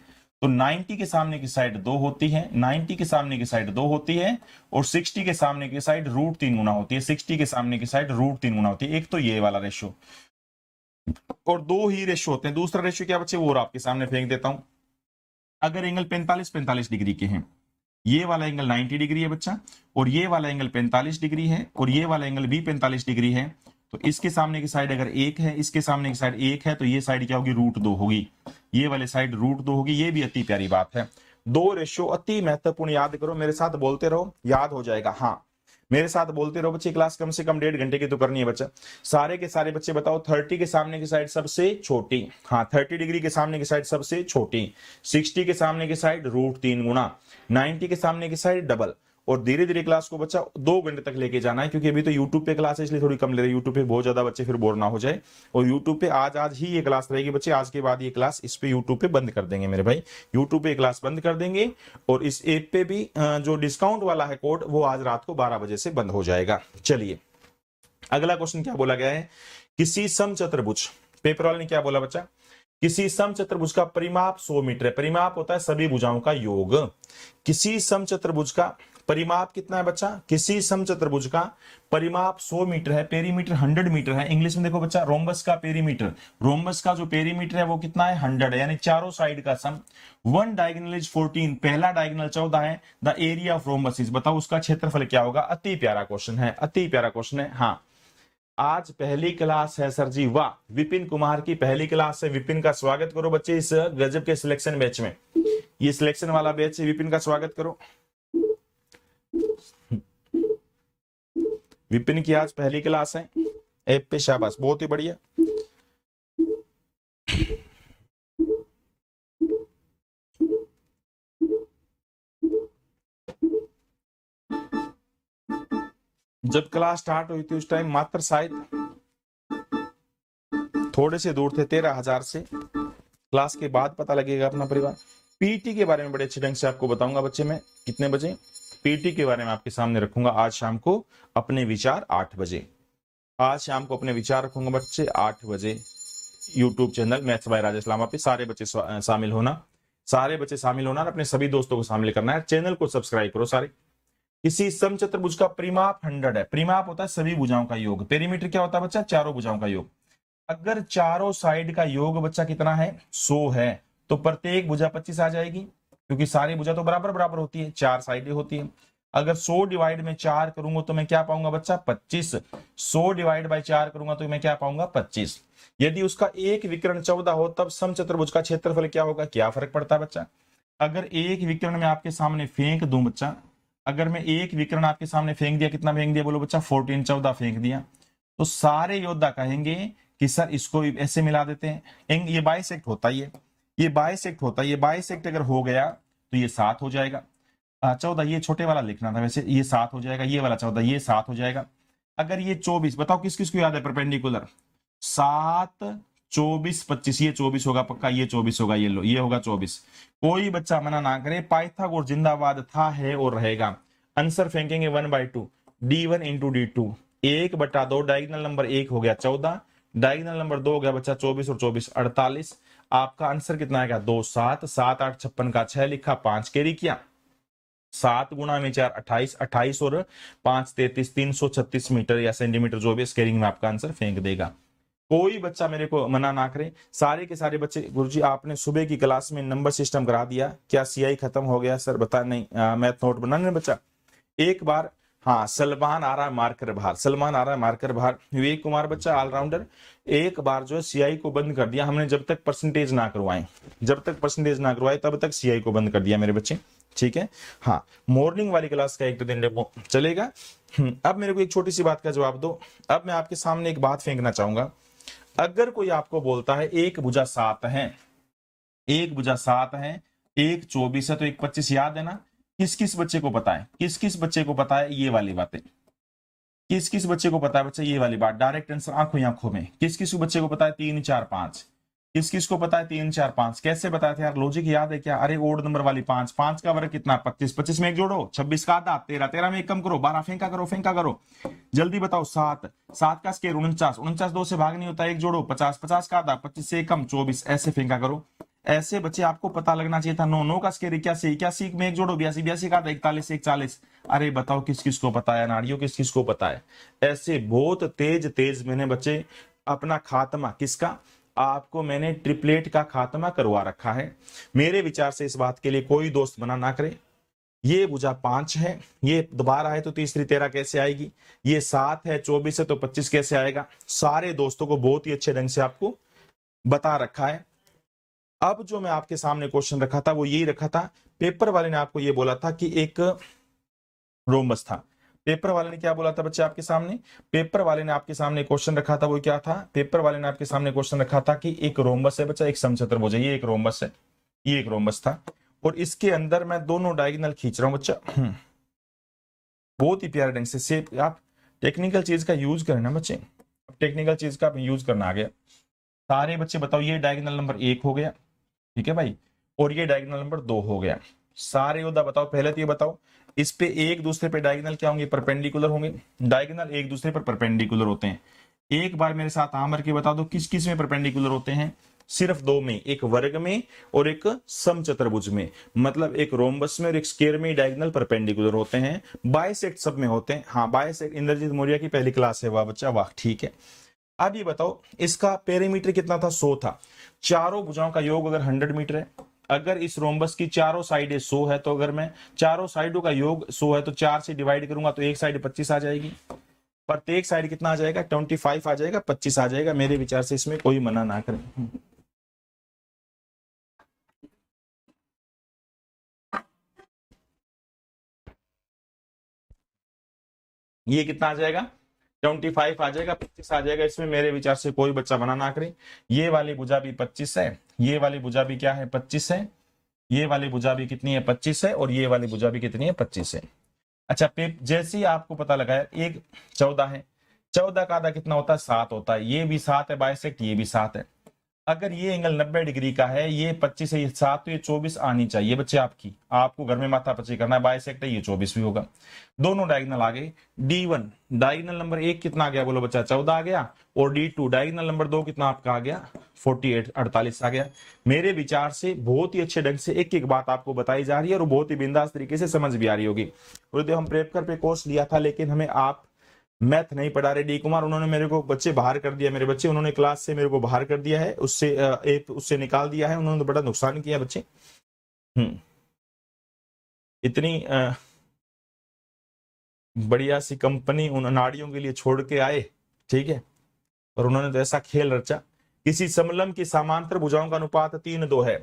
तो 90 के सामने की साइड 2 होती है, 90 के सामने की साइड 2 होती है, और 60 के सामने की साइड √3 गुना होती है, 60 के सामने की साइड √3 गुना होती है। एक तो ये वाला रेशियो, और 2 ही रेशियो होते हैं। दूसरा रेशियो क्या बच्चे, वो और आपके सामने फेंक देता हूं। अगर एंगल 45 डिग्री के हैं, ये वाला एंगल 90 डिग्री है बच्चा, और ये वाला एंगल 45 डिग्री है, और ये वाला एंगल भी 45 डिग्री है, तो इसके सामने की साइड अगर 1 है, इसके सामने की साइड 1 है, तो ये साइड क्या होगी, √2 होगी, ये वाले साइड √2 होगी। ये भी अति प्यारी बात है। 2 रेशियो अति महत्वपूर्ण, याद करो, मेरे साथ बोलते रहो, याद हो जाएगा। हाँ, मेरे साथ बोलते रहो बच्चे, क्लास कम से कम 1.5 घंटे की तो करनी है बच्चा। सारे के सारे बच्चे बताओ, 30 के सामने की साइड सबसे छोटी, हाँ 30 डिग्री के सामने की साइड सबसे छोटी, 60 के सामने की साइड √3 गुना, 90 के सामने की साइड डबल। और धीरे धीरे क्लास को बच्चा 2 घंटे तक लेके जाना है, क्योंकि अभी तो यूट्यूब पे क्लास है इसलिए थोड़ी कम ले रहे हैं, यूट्यूब पे बहुत ज्यादा बच्चे फिर बोर ना हो जाए। और यूट्यूब पे आज ही ये क्लास रहेगी बच्चे, आज के बाद ये क्लास इस पे यूट्यूब पे बंद कर देंगे मेरे भाई, यूट्यूब पे क्लास बंद कर देंगे। और इस ऐप पे भी जो डिस्काउंट वाला है कोड, वो आज रात को 12 बजे से बंद हो जाएगा। चलिए, अगला क्वेश्चन क्या बोला गया है, किसी समचतुर्भुज, पेपर वाले ने क्या बोला बच्चा, किसी समचतुर्भुज का परिमाप 100 मीटर है। परिमाप होता है सभी भुजाओं का योग। किसी समचतुर्भुज का परिमाप कितना है बच्चा, किसी समचतुर्भुज का परिमाप 100 मीटर है, पेरीमीटर 100 मीटर है। इंग्लिश में देखो बच्चा, रोम्बस का पेरीमीटर, रोम्बस का जो पेरीमीटर है वो कितना है, 100 है, यानी चारों साइड का सम। 1 डायगोनल इज 14, पहला डायगोनल 14 है। The area of rhombus is, बताओ उसका क्षेत्रफल क्या होगा। अति प्यारा क्वेश्चन है, अति प्यारा क्वेश्चन है। हाँ, आज पहली क्लास है सर जी, वाह। विपिन कुमार की पहली क्लास है। विपिन का स्वागत करो बच्चे इस गजब के सिलेक्शन बैच में। ये सिलेक्शन वाला बैच है, विपिन का स्वागत करो। विपिन की आज पहली क्लास है ऐप पे, शाबाश, बहुत ही बढ़िया। जब क्लास स्टार्ट हुई थी उस टाइम मात्र शायद थोड़े से दूर थे 13,000 से। क्लास के बाद पता लगेगा अपना परिवार। पीटी के बारे में बड़े अच्छे ढंग से आपको बताऊंगा बच्चे मैं, कितने बजे पीटी के बारे में आपके सामने रखूंगा आज शाम को अपने विचार 8 बजे। आज शाम को अपने विचार रखूंगा बच्चे 8 बजे YouTube channel maths by Rajesh Lama पे। सारे बच्चे शामिल होना, सारे बच्चे शामिल होना और अपने सभी दोस्तों को शामिल करना है। चैनल को सब्सक्राइब करो सारे। किसी समचतुर्भुज का परिमाप 100 है। परिमाप होता है सभी भुजाओं का योग। पेरीमीटर क्या होता है बच्चा? चारों भुजाओं का योग। अगर चारों साइड का योग बच्चा कितना है? 100 है, तो प्रत्येक भुजा 25 आ जाएगी, क्योंकि सारी भुजा तो बराबर बराबर होती है, 4 साइडें होती है। अगर 100 डिवाइड में 4 करूंगा तो मैं क्या पाऊंगा बच्चा? 25। 100 डिवाइड बाय 4 करूंगा तो मैं क्या पाऊंगा? 25। यदि उसका एक विकर्ण 14 हो तब समचतुर्भुज का क्षेत्रफल क्या होगा? क्या फर्क पड़ता है बच्चा? अगर एक विकर्ण में आपके सामने फेंक दूं बच्चा, अगर मैं एक विकर्ण आपके सामने फेंक दिया, कितना फेंक दिया बोलो बच्चा? 14, 14 फेंक दिया, तो सारे योद्धा कहेंगे कि सर इसको ऐसे मिला देते हैं। ये बाइसेक्ट होता है, ये बाइसेक्ट होता है। ये बाइसेक्ट अगर हो गया तो ये 7 हो जाएगा। 14 ये छोटे वाला लिखना था वैसे, ये 7 हो जाएगा। ये वाला 14, ये 7 हो जाएगा। अगर ये 24, बताओ किस किस को याद है परपेंडिकुलर? 7, 24, 25, ये 24 होगा पक्का, ये 24 होगा, ये लो, ये होगा 24। कोई बच्चा मना ना करे। पाइथागोरस जिंदाबाद था, है और रहेगा। आंसर फेंकेंगे 1/2 d1 into d2, 1/2। Diagonal number 1 हो गया 14, डायगोनल नंबर 2 हो गया बच्चा 24 और 24 48। आपका आंसर कितना आएगा? 2 7 7 8 56 का 6 लिखा, 5 कैरी किया, 7 गुणा में 4 28, 28 और 5 33, 336 मीटर या सेंटीमीटर जो भी स्केलिंग में आपका आंसर फेंक देगा। कोई बच्चा मेरे को मना ना करे। सारे के सारे बच्चे, गुरुजी आपने सुबह की क्लास में नंबर सिस्टम करा दिया क्या? सीआई खत्म हो गया सर? बता नहीं, मैथ नोट बनाने बच्चा एक बार। हाँ, सलमान आ रहा है मार्कर बाहर, सलमान आ रहा है मार्कर बाहर। विवेक कुमार बच्चा ऑलराउंडर, एक बार जो है सीआई को बंद कर दिया हमने, जब तक परसेंटेज ना करवाएं, जब तक परसेंटेज ना करवाए तब तक सीआई को बंद कर दिया मेरे बच्चे, ठीक है। हाँ, मॉर्निंग वाली क्लास का 1-2 दिन डेमो चलेगा। अब मेरे को एक छोटी सी बात का जवाब दो। अब मैं आपके सामने एक बात फेंकना चाहूंगा। अगर कोई आपको बोलता है एक भुजा 7 है, एक भुजा 7 है, एक 24 है, तो एक 25 याद है ना? किस किस बच्चे को पता है? किस किस बच्चे को पता है ये वाली बातें? किस किस बच्चे को पता है बच्चा ये वाली बात? डायरेक्ट आंसर आंखों ही आंखों में। किस किस बच्चे को पता है 3 4 5? किस किस को पता है 3 4 5? कैसे बताया था यार? लॉजिक याद है क्या? अरे ओड नंबर वाली 5, 5 का वर्ग कितना? 25, 25 में एक जोड़ो, 26 का आधा 13, 13 में एक कम करो, 12 फेंका करो, फेंका करो, जल्दी बताओ। 7, 7 का स्केयर 49, 49 2 से भाग नहीं होता, एक जोड़ो, 50, 50 का आधा, 25 से एक कम 24, ऐसे फेंका करो। ऐसे बच्चे आपको पता लगना चाहिए था। 9, 9 का स्केयर 81, 81 में एक जोड़ो, 82, 82 का आधा 41, 41। अरे बताओ किस किस को पता है? नारियों किस किस को पता है? ऐसे बहुत तेज तेज मैंने बच्चे अपना खात्मा, किसका? आपको मैंने ट्रिपलेट का खात्मा करवा रखा है। मेरे विचार से इस बात के लिए कोई दोस्त मना ना करे। ये भुजा 5 है, ये दोबारा है तो तीसरी 13 कैसे आएगी? ये 7 है, 24 है तो 25 कैसे आएगा? सारे दोस्तों को बहुत ही अच्छे ढंग से आपको बता रखा है। अब जो मैं आपके सामने क्वेश्चन रखा था वो यही रखा था। पेपर वाले ने आपको ये बोला था कि एक रोम्बस था। पेपर वाले ने क्या बोला था बच्चे आपके सामने? पेपर वाले ने आपके सामने क्वेश्चन रखा था, वो क्या था? पेपर वाले ने आपके सामने क्वेश्चन रखा था कि एक रोम्बस है बच्चा, एक समचतुर्भुज है। ये एक रोम्बस है, ये एक रोम्बस था, और इसके अंदर मैं दोनों डायगोनल खींच रहा हूं बच्चा। बहुत ही प्यारे ढंग से आप टेक्निकल चीज का यूज करें ना बच्चे, टेक्निकल चीज का यूज करना आ गया। सारे बच्चे बताओ, ये डायगोनल नंबर 1 हो गया, ठीक है भाई, और ये डायगोनल नंबर 2 हो गया। सारे योद्धा बताओ, पहले तो ये बताओ, इस पे एक दूसरे पे डायगोनल क्या होंगे? परपेंडिकुलर होंगे। डायगोनल एक दूसरे पर परपेंडिकुलर होते हैं। एक बार मेरे साथ आमर के बता दो किस किस में परपेंडिकुलर होते हैं? सिर्फ 2 में, एक वर्ग में और एक समचतुर्भुज में। मतलब एक रोम्बस में और एक स्क्वायर में डायगोनल परपेंडिकुलर होते हैं। बाइसेक्ट सब में होते हैं। हाँ, बाइसेक्ट इंद्रजीत मौर्य की पहली क्लास है, वाह बच्चा वाह, ठीक है। अब ये बताओ, इसका पेरीमीटर कितना था? 100 था। चारों भुजाओं का योग अगर 100 मीटर है, अगर इस रोम्बस की चारों साइडें 100 है, तो अगर मैं चारों साइडों का योग 100 है तो 4 से डिवाइड करूंगा तो एक साइड 25 आ जाएगी। प्रत्येक साइड कितना आ जाएगा, 25 आ जाएगा, 25 आ जाएगा। मेरे विचार से इसमें कोई मना ना करें। ये कितना आ जाएगा, 25 आ जाएगा, 25 आ जाएगा। इसमें मेरे विचार से कोई बच्चा मना ना करे। ये वाली भुजा भी 25 है, ये वाली भुजा भी क्या है, 25 है, ये वाली भुजा भी कितनी है, 25 है, और ये वाली भुजा भी कितनी है, 25 है। अच्छा, जैसे ही आपको पता लगा है, एक 14 है, 14 का आधा कितना होता है, 7 होता है। ये भी 7 है बाइसेक्ट, ये भी 7 है। अगर ये एंगल 90 डिग्री का है, ये 25 है, ये 7, तो ये 24 आनी चाहिए बच्चे आपकी। आपको घर में माथा पच्ची करना है, बाइसेक्ट है, ये 24 भी होगा। दोनों डायगोनल आ गए। D1 डायगोनल नंबर 1 कितना आ गया, बोलो बच्चा, 14 आ गया। और D2 डायगोनल नंबर 2 कितना आपका आ गया, 48 48 आ गया। मेरे विचार से बहुत ही अच्छे ढंग से एक एक बात आपको बताई जा रही है और बहुत ही बिंदास तरीके से समझ भी आ रही होगी। गुरुदेव, हम प्रेपकर पे कोर्स लिया था, लेकिन हमें आप मैथ नहीं पढ़ा रहे डी कुमार, उन्होंने मेरे को बच्चे बाहर कर दिया, मेरे बच्चे, उन्होंने क्लास से मेरे को बाहर कर दिया है, उससे एक उससे निकाल दिया है, उन्होंने तो बड़ा नुकसान किया बच्चे। इतनी बढ़िया सी कंपनी उन अनाड़ियों के लिए छोड़ के आए, ठीक है, और उन्होंने तो ऐसा खेल रचा। किसी समलम की समांतर भुजाओं का अनुपात 3:2 है,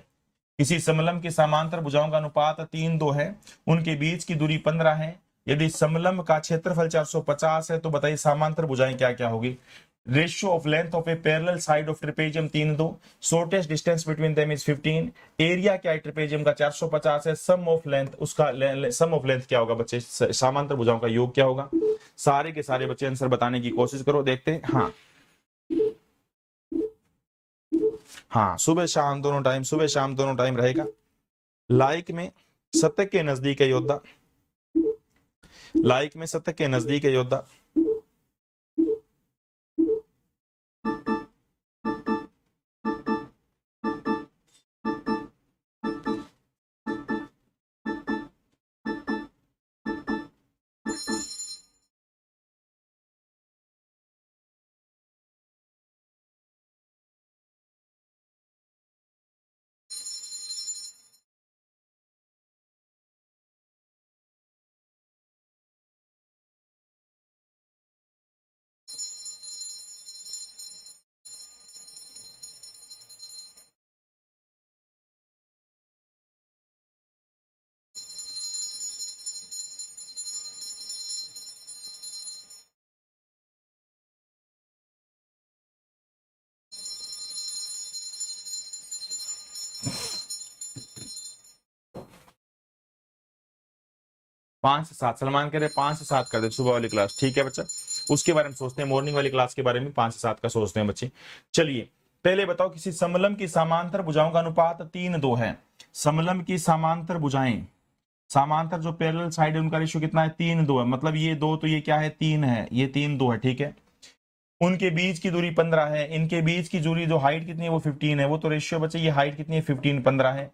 किसी समलम की समांतर भुजाओं का अनुपात 3:2 है, उनके बीच की दूरी 15 है। यदि समलम का क्षेत्रफल 450 है, तो बताइए समांतर भुजाएं क्या क्या होगी। Ratio of length of A parallel side of trapezium 3:2, shortest distance between them is 15। Area क्या है ट्रेपेजियम का, 450 है। सम ऑफ लेंथ, उसका सम ऑफ लेंथ क्या होगा बच्चे, समांतर भुजाओं का योग क्या होगा। सारे के सारे बच्चे आंसर बताने की कोशिश करो, देखते हैं। हाँ हाँ, सुबह शाम दोनों टाइम, सुबह शाम दोनों टाइम रहेगा। लाइक में सत्य के नजदीक है योद्धा, लाइक में सत्य के नजदीक है योद्धा। पांच से सात, सलमान कह रहे 5 से 7 कर दे सुबह वाली क्लास, ठीक है बच्चा, उसके बारे में सोचते हैं। मॉर्निंग वाली क्लास के बारे में 5 से 7 का सोचते हैं बच्चे। चलिए पहले बताओ, किसी समलम की समांतर भुजाओं का अनुपात 3:2 है। समलम की समांतर भुजाएं, समांतर जो पैरेलल साइड है, उनका रेशियो कितना है, 3:2 है। मतलब ये 2 तो ये क्या है, 3 है, ये 3:2 है, ठीक है। उनके बीच की दूरी 15 है, इनके बीच की दूरी जो हाइट कितनी है, वो 15 है। वो तो रेशियो बच्चे, ये हाइट कितनी है, 15 15 है।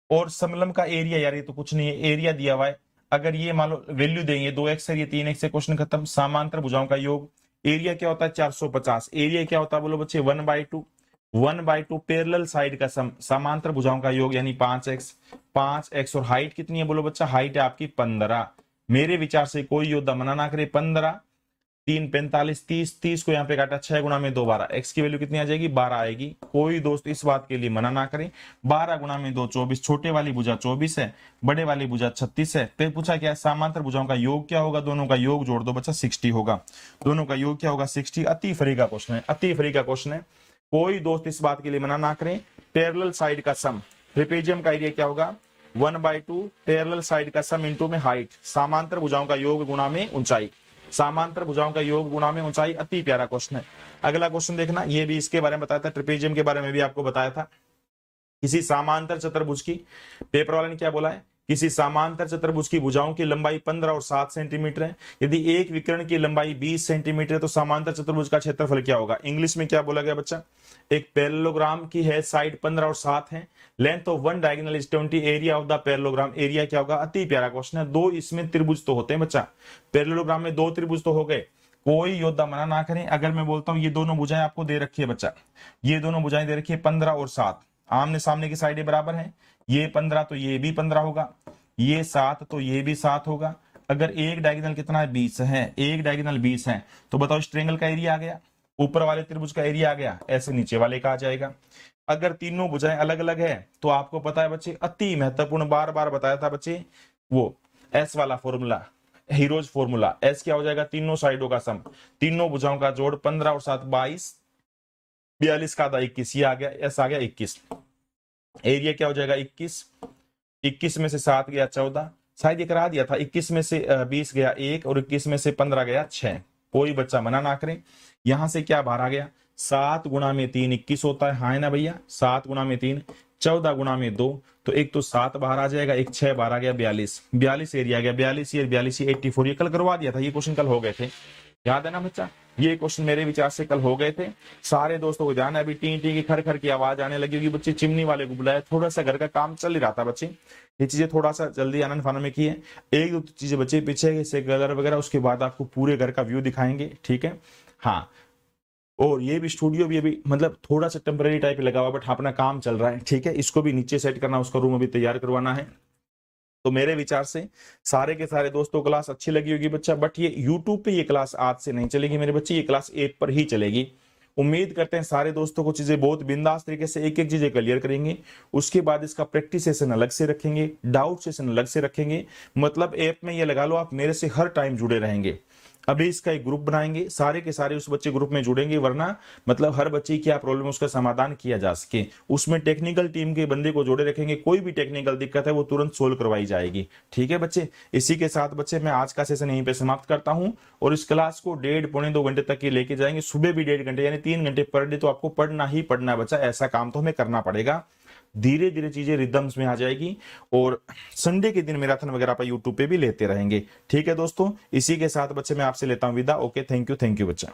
और समलम का एरिया, यार ये तो कुछ नहीं है, एरिया दिया हुआ है। अगर ये मान लो वैल्यू देंगे, 2x है, ये 3x से, क्वेश्चन खत्म। समांतर भुजाओं का योग, एरिया क्या होता है, 450। एरिया क्या होता है बोलो बच्चे, 1/2। 1/2 पैरेलल साइड का समांतर भुजाओं का योग, यानी 5x। 5x और हाइट कितनी है बोलो बच्चा, हाइट है आपकी 15। मेरे विचार से कोई योद्धा मना ना करे। 15 3 45 30, 30 को यहाँ पे काटा, 6 गुणा में 2 12, x की वैल्यू कितनी आ जाएगी, 12 आएगी। कोई दोस्त इस बात के लिए मना ना करे। 12 गुणा में 2 24, छोटे वाली भुजा 24 है, बड़े वाली भुजा 36 है। फिर पूछा क्या है, समांतर भुजाओं का योग क्या होगा, दोनों का योग जोड़ दो बच्चा, 60 होगा। दोनों का योग क्या होगा, 60। अति फ्री का क्वेश्चन है, अति फ्री का क्वेश्चन है। कोई दोस्त इस बात के लिए मना ना करें। पैरेलल साइड का सम, ट्रेपेजियम का एरिया क्या होगा, 1/2 पैरेलल साइड का सम इंटू में हाइट, समांतर भुजाओं का योग गुणा में ऊंचाई। समांतर भुजाओं का योग गुणा में ऊंचाई, अति प्यारा क्वेश्चन है। अगला क्वेश्चन देखना, ये भी इसके बारे में बताया था, ट्रेपेजियम के बारे में भी आपको बताया था। किसी समांतर चतुर्भुज की, पेपर वाले ने क्या बोला है, किसी समांतर चतुर्भुज की भुजाओं की लंबाई 15 और 7 सेंटीमीटर है। यदि एक विकर्ण की लंबाई 20 सेंटीमीटर है, तो समांतर चतुर्भुज का क्षेत्रफल क्या होगा। इंग्लिश में क्या बोला गया बच्चा, एक पैरेललोग्राम की है साइड 15 और 7 है, length of one diagonal is 20, area of the parallelogram, area क्या होगा। अति प्यारा क्वेश्चन है। दो इसमें त्रिभुज तो होते हैं बच्चा, पैरेललोग्राम में 2 त्रिभुज तो हो गए। कोई योद्धा मना ना करें। अगर मैं बोलता हूं ये दोनों भुजाएं आपको दे रखी है बच्चा, ये दोनों भुजाएं दे रखी है 15 और 7, आमने सामने की साइडें बराबर है। ये 15 तो ये भी 15 होगा, ये 7 तो ये भी 7 होगा। अगर एक डायगोनल कितना है 20 है, एक डायगोनल 20 है, तो बताओ इस ट्रायंगल का एरिया आ गया, ऊपर वाले त्रिभुज का एरिया आ गया, ऐसे नीचे वाले का आ जाएगा। अगर तीनों भुजाएं अलग अलग है तो आपको पता है बच्चे, अति महत्वपूर्ण, बार बार बताया था बच्चे, वो एस वाला फॉर्मूला, हीरोज फॉर्मूला। एस क्या हो जाएगा, तीनों साइडों का सम, तीनों भुजाओं का जोड़, 15 और 7 22, 42 का आधा 21, ये आ गया, एस आ गया 21। एरिया क्या हो जाएगा 21, 21 में से 7 गया 14, शायद ये करा दिया था, 21 में से 20 गया 1 और 21 में से 15 गया 6। कोई बच्चा मना ना करे। यहां से क्या बाहर आ गया, 7 गुणा में 3 21 होता है, हाँ है ना भैया, 7 गुणा में 3 14 गुणा में 2, तो एक तो 7 बाहर आ जाएगा, एक 6 बाहर आ गया, 42, 42 एरिया आ गया, 42 ये 42 84। ये कल करवा दिया था, ये क्वेश्चन कल हो गए थे, याद है ना बच्चा, ये क्वेश्चन मेरे विचार से कल हो गए थे। सारे दोस्तों को ध्यान है, अभी टी टी की खर खर की आवाज आने लगी होगी, बच्चे चिमनी वाले को बुलाया, थोड़ा सा घर का काम चल ही रहा था बच्चे, ये चीजें थोड़ा सा जल्दी आनंद फानंद में की है। एक दो चीजें बच्चे पीछे से कलर वगैरह, उसके बाद आपको पूरे घर का व्यू दिखाएंगे, ठीक है। हाँ, और ये भी स्टूडियो भी अभी मतलब थोड़ा सा टेम्पररी टाइप लगा हुआ, बट अपना काम चल रहा है, ठीक है। इसको भी नीचे सेट करना, उसका रूम अभी तैयार करवाना है। तो मेरे विचार से सारे के सारे दोस्तों को क्लास अच्छी लगी होगी बच्चा, बट ये यूट्यूब पे ये क्लास आज से नहीं चलेगी मेरे बच्चे, ये क्लास ऐप पर ही चलेगी। उम्मीद करते हैं सारे दोस्तों को चीजें बहुत बिंदास तरीके से एक एक चीजें क्लियर करेंगे। उसके बाद इसका प्रैक्टिस सेशन अलग से रखेंगे, डाउट सेशन अलग से रखेंगे। मतलब ऐप में ये लगा लो आप मेरे से हर टाइम जुड़े रहेंगे। अभी इसका एक ग्रुप बनाएंगे, सारे के सारे उस बच्चे ग्रुप में जुड़ेंगे, वरना मतलब हर बच्चे की क्या प्रॉब्लम उसका समाधान किया जा सके। उसमें टेक्निकल टीम के बंदे को जोड़े रखेंगे, कोई भी टेक्निकल दिक्कत है वो तुरंत सोल्व करवाई जाएगी, ठीक है बच्चे। इसी के साथ बच्चे मैं आज का सेशन यहीं पे समाप्त करता हूं, और इस क्लास को 1.5 पौने 2 घंटे तक की लेके जाएंगे। सुबह भी 1.5 घंटे यानी 3 घंटे पर डे तो आपको पढ़ना ही पढ़ना है बच्चा, ऐसा काम तो हमें करना पड़ेगा। धीरे धीरे चीजें रिदम्स में आ जाएगी, और संडे के दिन मैराथन वगैरह पर यूट्यूब पे भी लेते रहेंगे, ठीक है दोस्तों। इसी के साथ बच्चे मैं आपसे लेता हूं विदा। ओके, थैंक यू बच्चा।